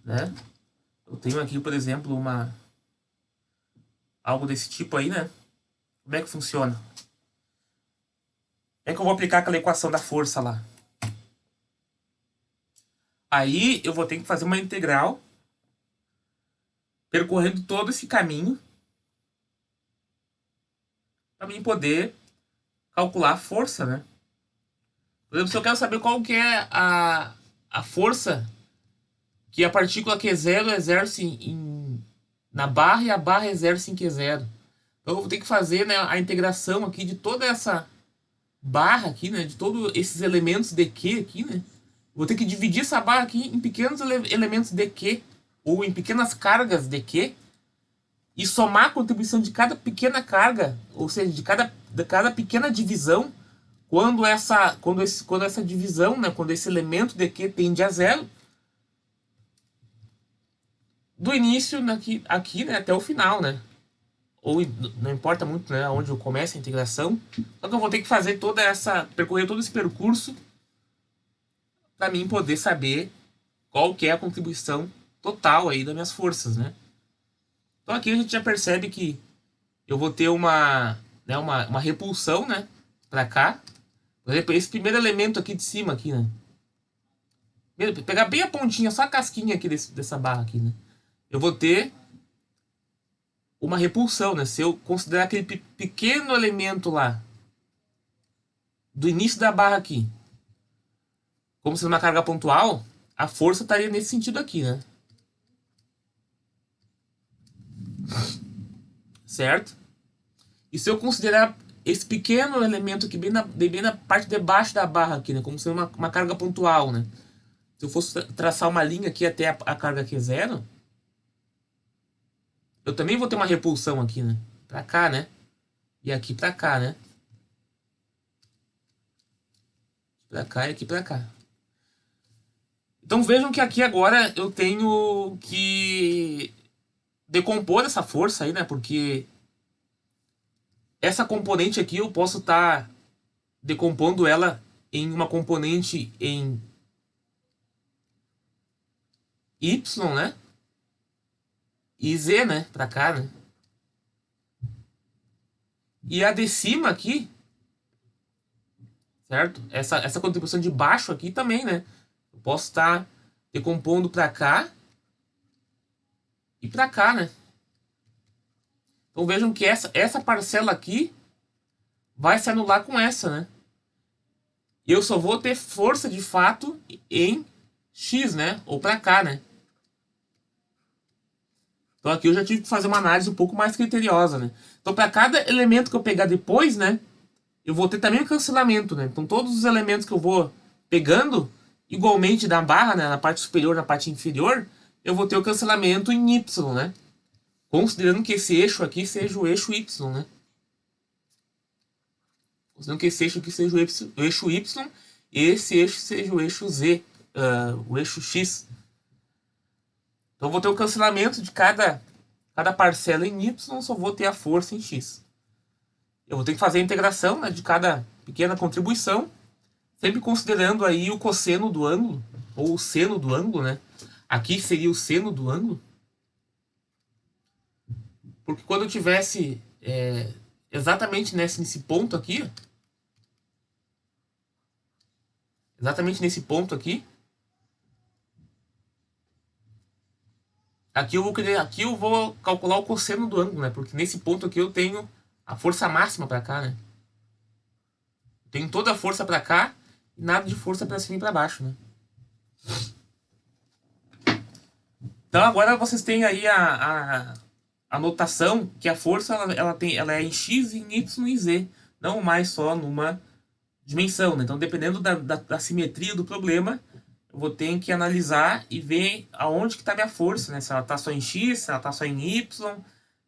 né? Eu tenho aqui, por exemplo, algo desse tipo aí, né? Como é que funciona? Como é que eu vou aplicar aquela equação da força lá? Aí eu vou ter que fazer uma integral percorrendo todo esse caminho para mim poder calcular a força, né? Por exemplo, se eu quero saber qual que é a força que a partícula Q0 exerce na barra e a barra exerce em Q0. Então eu vou ter que fazer, né, a integração aqui de toda essa barra aqui, né, de todos esses elementos de Q aqui, né? Vou ter que dividir essa barra aqui em pequenos elementos de Q, ou em pequenas cargas de Q, e somar a contribuição de cada pequena carga, ou seja, de cada pequena divisão, quando essa divisão, né, quando esse elemento de Q tende a zero, do início aqui, né, até o final, né? Ou não importa muito, né, onde eu começo a integração. Só que eu vou ter que fazer percorrer todo esse percurso para mim poder saber qual que é a contribuição total aí das minhas forças, né? Então aqui a gente já percebe que eu vou ter uma repulsão, né, para cá. Por exemplo, esse primeiro elemento aqui de cima aqui, né? Pegar bem a pontinha, só a casquinha aqui dessa barra aqui, né? Eu vou ter uma repulsão, né? Se eu considerar aquele pequeno elemento lá do início da barra aqui como sendo uma carga pontual, a força estaria nesse sentido aqui, né? Certo? E se eu considerar esse pequeno elemento aqui bem na parte de baixo da barra aqui, né? Como sendo uma carga pontual, né? Se eu fosse traçar uma linha aqui até a carga Q0, eu também vou ter uma repulsão aqui, né? Pra cá, né? E aqui pra cá, né? Pra cá e aqui pra cá. Então vejam que aqui agora eu tenho que decompor essa força aí, né? Porque essa componente aqui eu posso estar decompondo ela em uma componente em Y, né? E Z, né? Pra cá, né? E a de cima aqui, certo? Essa contribuição de baixo aqui também, né? Eu posso estar decompondo pra cá e pra cá, né? Então vejam que essa parcela aqui vai se anular com essa, né? E eu só vou ter força de fato em X, né? Ou para cá, né? Então aqui eu já tive que fazer uma análise um pouco mais criteriosa, né? Então para cada elemento que eu pegar depois, né? Eu vou ter também o cancelamento, né? Então todos os elementos que eu vou pegando, igualmente da barra, né? Na parte superior, na parte inferior, eu vou ter o cancelamento em Y, né? Considerando que esse eixo aqui seja o eixo Y, né? Considerando que esse eixo aqui seja o eixo Y e esse eixo seja o eixo Z, o eixo X. Então eu vou ter o cancelamento de cada parcela em Y, só vou ter a força em X. Eu vou ter que fazer a integração, né, de cada pequena contribuição, sempre considerando aí o cosseno do ângulo, ou o seno do ângulo, né? Aqui seria o seno do ângulo. Porque quando eu tivesse exatamente nesse ponto aqui, exatamente nesse ponto aqui, aqui eu vou calcular o cosseno do ângulo, né? Porque nesse ponto aqui eu tenho a força máxima para cá, né? Tenho toda a força para cá e nada de força para cima e para baixo, né? Então agora vocês têm aí a notação que a força ela é em x, em y e z, não mais só numa dimensão, né? Então dependendo da simetria do problema, eu vou ter que analisar e ver aonde que está minha força, né? Se ela está só em x, se ela está só em y,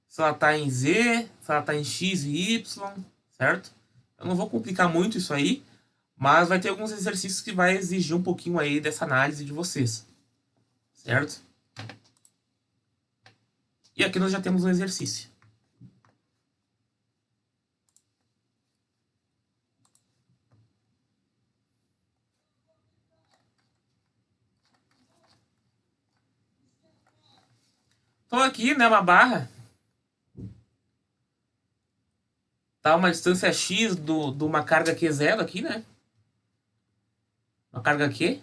se ela está em z, se ela está em x e y, certo? Eu não vou complicar muito isso aí, mas vai ter alguns exercícios que vai exigir um pouquinho aí dessa análise de vocês, certo? E aqui nós já temos um exercício. Então aqui, né, uma barra tá uma distância x de uma carga Q0 aqui, né? Uma carga Q.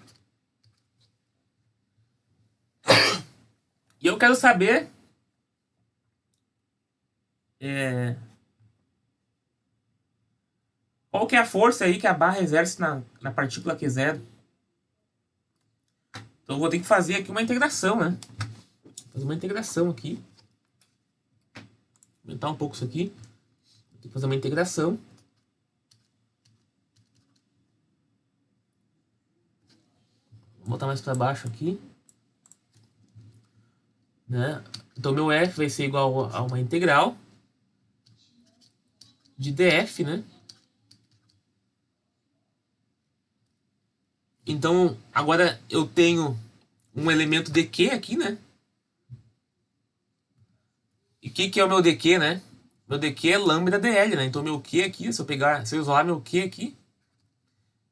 E eu quero saber qual que é a força aí que a barra exerce na partícula Q0. Então eu vou ter que fazer aqui uma integração, né? Fazer uma integração aqui. Aumentar um pouco isso aqui. Vou ter que fazer uma integração. Vou botar mais para baixo aqui. Né? Então meu F vai ser igual a uma integral de df, né? Então agora eu tenho um elemento dq aqui, né? E o que é o meu dq, né? Meu dq é lambda dl, né? Então meu q aqui, se eu isolar meu q aqui,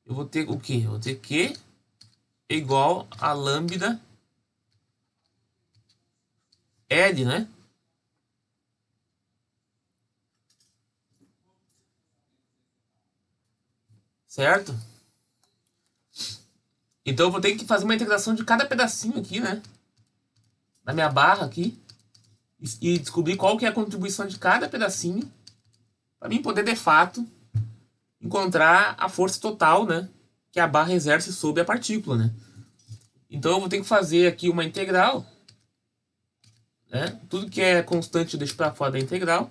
eu vou ter o quê? Eu vou ter q igual a lambda L, né? Certo? Então eu vou ter que fazer uma integração de cada pedacinho aqui, né? Da minha barra aqui. E descobrir qual que é a contribuição de cada pedacinho. Para mim poder, de fato, encontrar a força total, né? Que a barra exerce sobre a partícula, né? Então eu vou ter que fazer aqui uma integral. Né? Tudo que é constante eu deixo para fora da integral.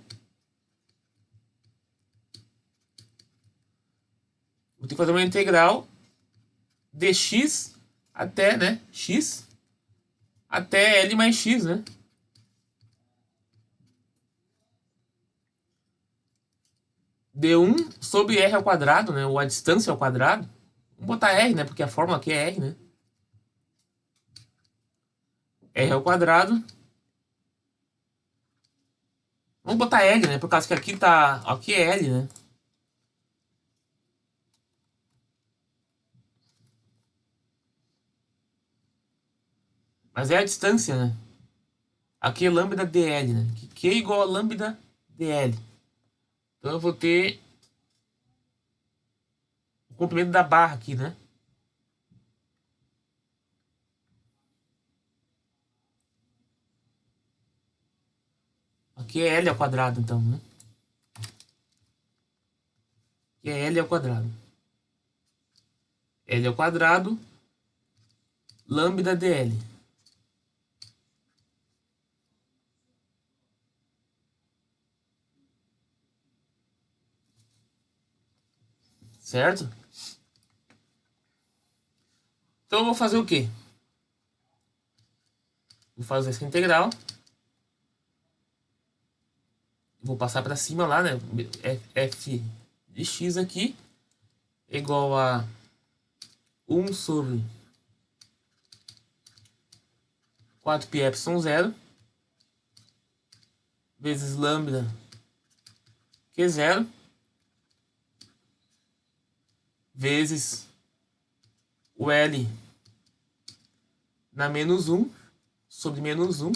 Vou ter que fazer uma integral de x até, né? X até L mais x, né? D1 sobre R ao quadrado, né? Ou a distância ao quadrado. Vamos botar R, né? Porque a fórmula aqui é R, né? R ao quadrado. Vamos botar L, né? Por causa que aqui tá... Aqui é L, né? Mas é a distância, né? Aqui é lambda dl, né? Que Q é igual a lambda dl. Então eu vou ter o comprimento da barra aqui, né? Aqui é L ao quadrado, então, né? Aqui é L ao quadrado. L ao quadrado, lambda dl. Certo? Então eu vou fazer o quê? Vou fazer essa integral. Vou passar para cima lá, né? F de x aqui é igual a 1 sobre 4πε0 vezes lambda Q0 vezes o L na menos 1 sobre menos 1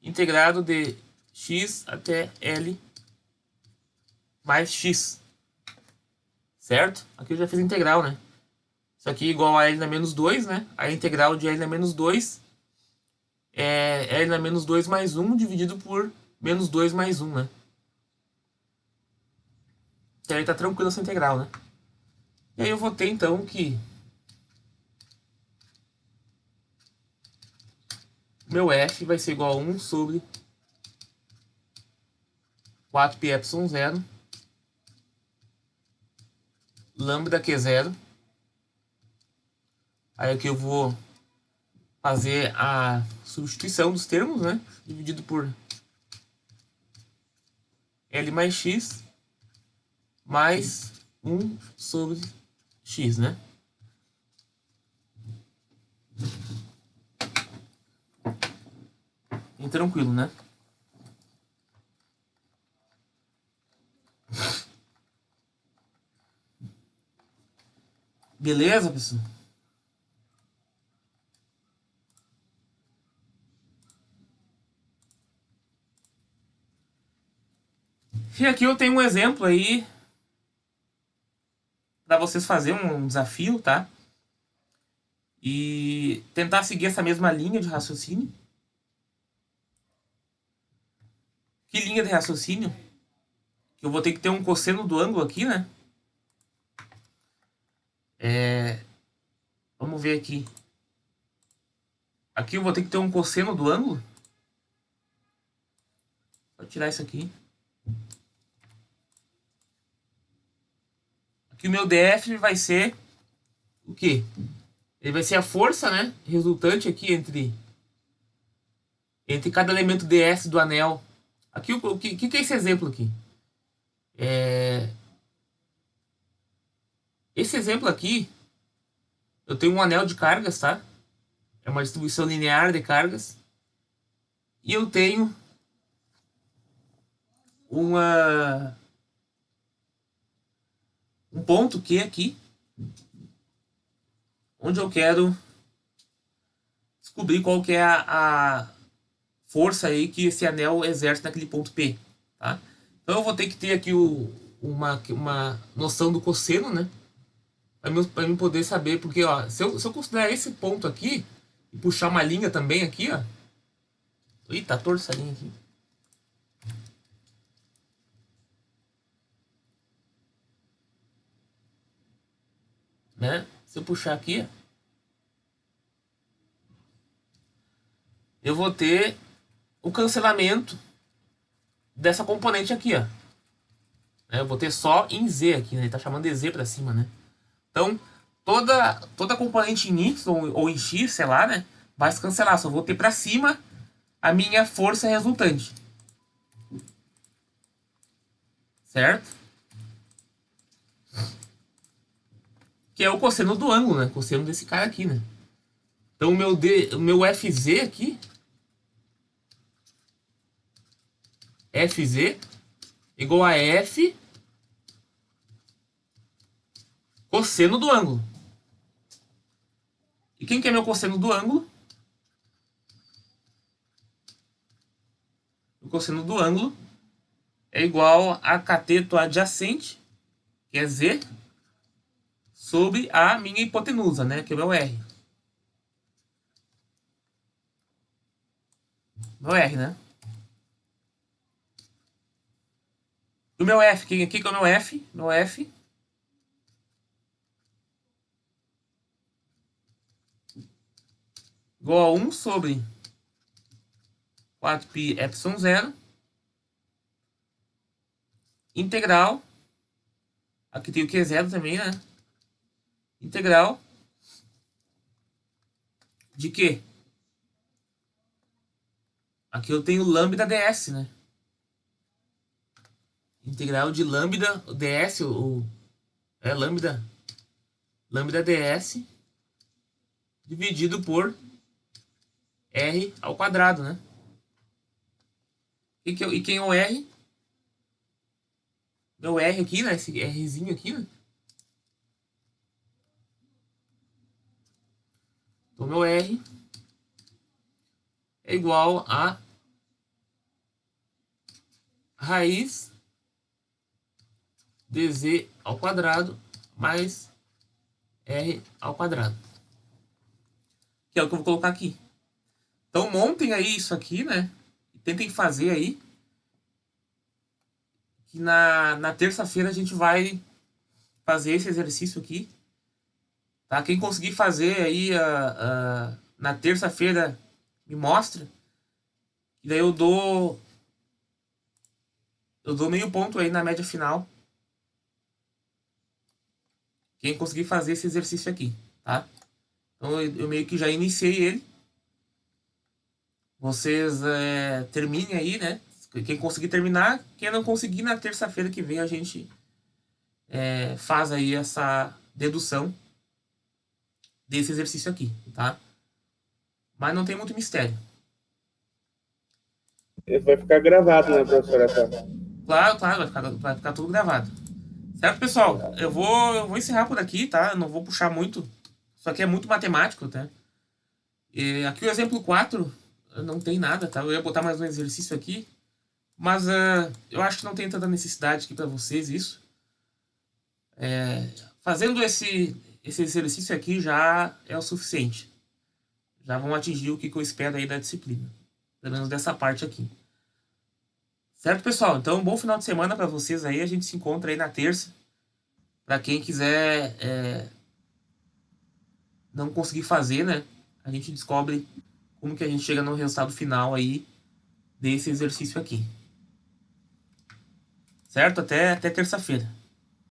integrado de x até L mais x. Certo? Aqui eu já fiz a integral, né? Isso aqui é igual a L na menos 2, né? A integral de L na menos 2 é L na menos 2 mais 1 dividido por menos 2 mais 1, né? Então aí tá tranquilo essa integral, né? E aí eu vou ter então que meu f vai ser igual a 1 sobre 4πε0 lambda Q0. Aí aqui eu vou fazer a substituição dos termos, né? Dividido por L mais x mais 1 sobre x, né? E tranquilo, né? Beleza, pessoal? E aqui eu tenho um exemplo aí para vocês fazerem um desafio, tá? E tentar seguir essa mesma linha de raciocínio. Que linha de raciocínio? Que eu vou ter que ter um cosseno do ângulo aqui, né? Vamos ver aqui. Aqui eu vou ter que ter um cosseno do ângulo. Vou tirar isso aqui. Aqui o meu DF vai ser o quê? Ele vai ser a força, né? Resultante aqui entre cada elemento ds do anel. Aqui o que é esse exemplo aqui? Esse exemplo aqui, eu tenho um anel de cargas, tá? É uma distribuição linear de cargas. E eu tenho um ponto Q aqui, onde eu quero descobrir qual que é a força aí que esse anel exerce naquele ponto P, tá? Então eu vou ter que ter aqui uma noção do cosseno, né? Para mim poder saber, porque ó, se eu considerar esse ponto aqui e puxar uma linha também aqui, ó. Ih, tá torta essa linha aqui. Né? Se eu puxar aqui, eu vou ter o cancelamento dessa componente aqui, ó. Eu vou ter só em Z aqui, né? Ele tá chamando de Z pra cima, né? Então, toda componente em Y ou em X, sei lá, né? Vai se cancelar. Só vou ter pra cima a minha força resultante. Certo? Que é o cosseno do ângulo, né? Cosseno desse cara aqui, né? Então, o meu FZ aqui... FZ igual a F cosseno do ângulo. E quem que é meu cosseno do ângulo? O cosseno do ângulo é igual a cateto adjacente, que é Z, sobre a minha hipotenusa, né? Que é o meu R. Meu R, né? E o meu F, quem aqui que é o meu F? Meu F igual a 1 sobre 4π epsilon zero, integral, aqui tem o Q0 também, né? Integral de quê? Aqui eu tenho lambda ds, né? Integral de lambda ds, é lambda ds dividido por r ao quadrado, né? E quem é o r? Meu r aqui, né? Esse rzinho aqui, né? Então, meu r é igual a raiz dz ao quadrado mais r ao quadrado. Que é o que eu vou colocar aqui. Então, montem aí isso aqui, né? E tentem fazer aí. Que na terça-feira a gente vai fazer esse exercício aqui. Tá? Quem conseguir fazer aí na terça-feira, me mostra. E daí eu dou meio ponto aí na média final. Quem conseguir fazer esse exercício aqui, tá? Então eu meio que já iniciei ele. Vocês terminem aí, né? Quem conseguir terminar, quem não conseguir, na terça-feira que vem a gente faz aí essa dedução desse exercício aqui, tá? Mas não tem muito mistério. Isso vai ficar gravado, né, professora? Claro, vai ficar tudo gravado. Certo, pessoal? Eu vou encerrar por aqui, tá? Eu não vou puxar muito. Isso aqui é muito matemático, tá? E aqui o exemplo 4 não tem nada, tá? Eu ia botar mais um exercício aqui, mas eu acho que não tem tanta necessidade aqui para vocês isso. Fazendo esse exercício aqui já é o suficiente. Já vão atingir o que eu espero aí da disciplina. Pelo menos dessa parte aqui. Certo, pessoal? Então, um bom final de semana para vocês aí. A gente se encontra aí na terça. Para quem quiser não conseguir fazer, né? A gente descobre como que a gente chega no resultado final aí desse exercício aqui. Certo? Até terça-feira.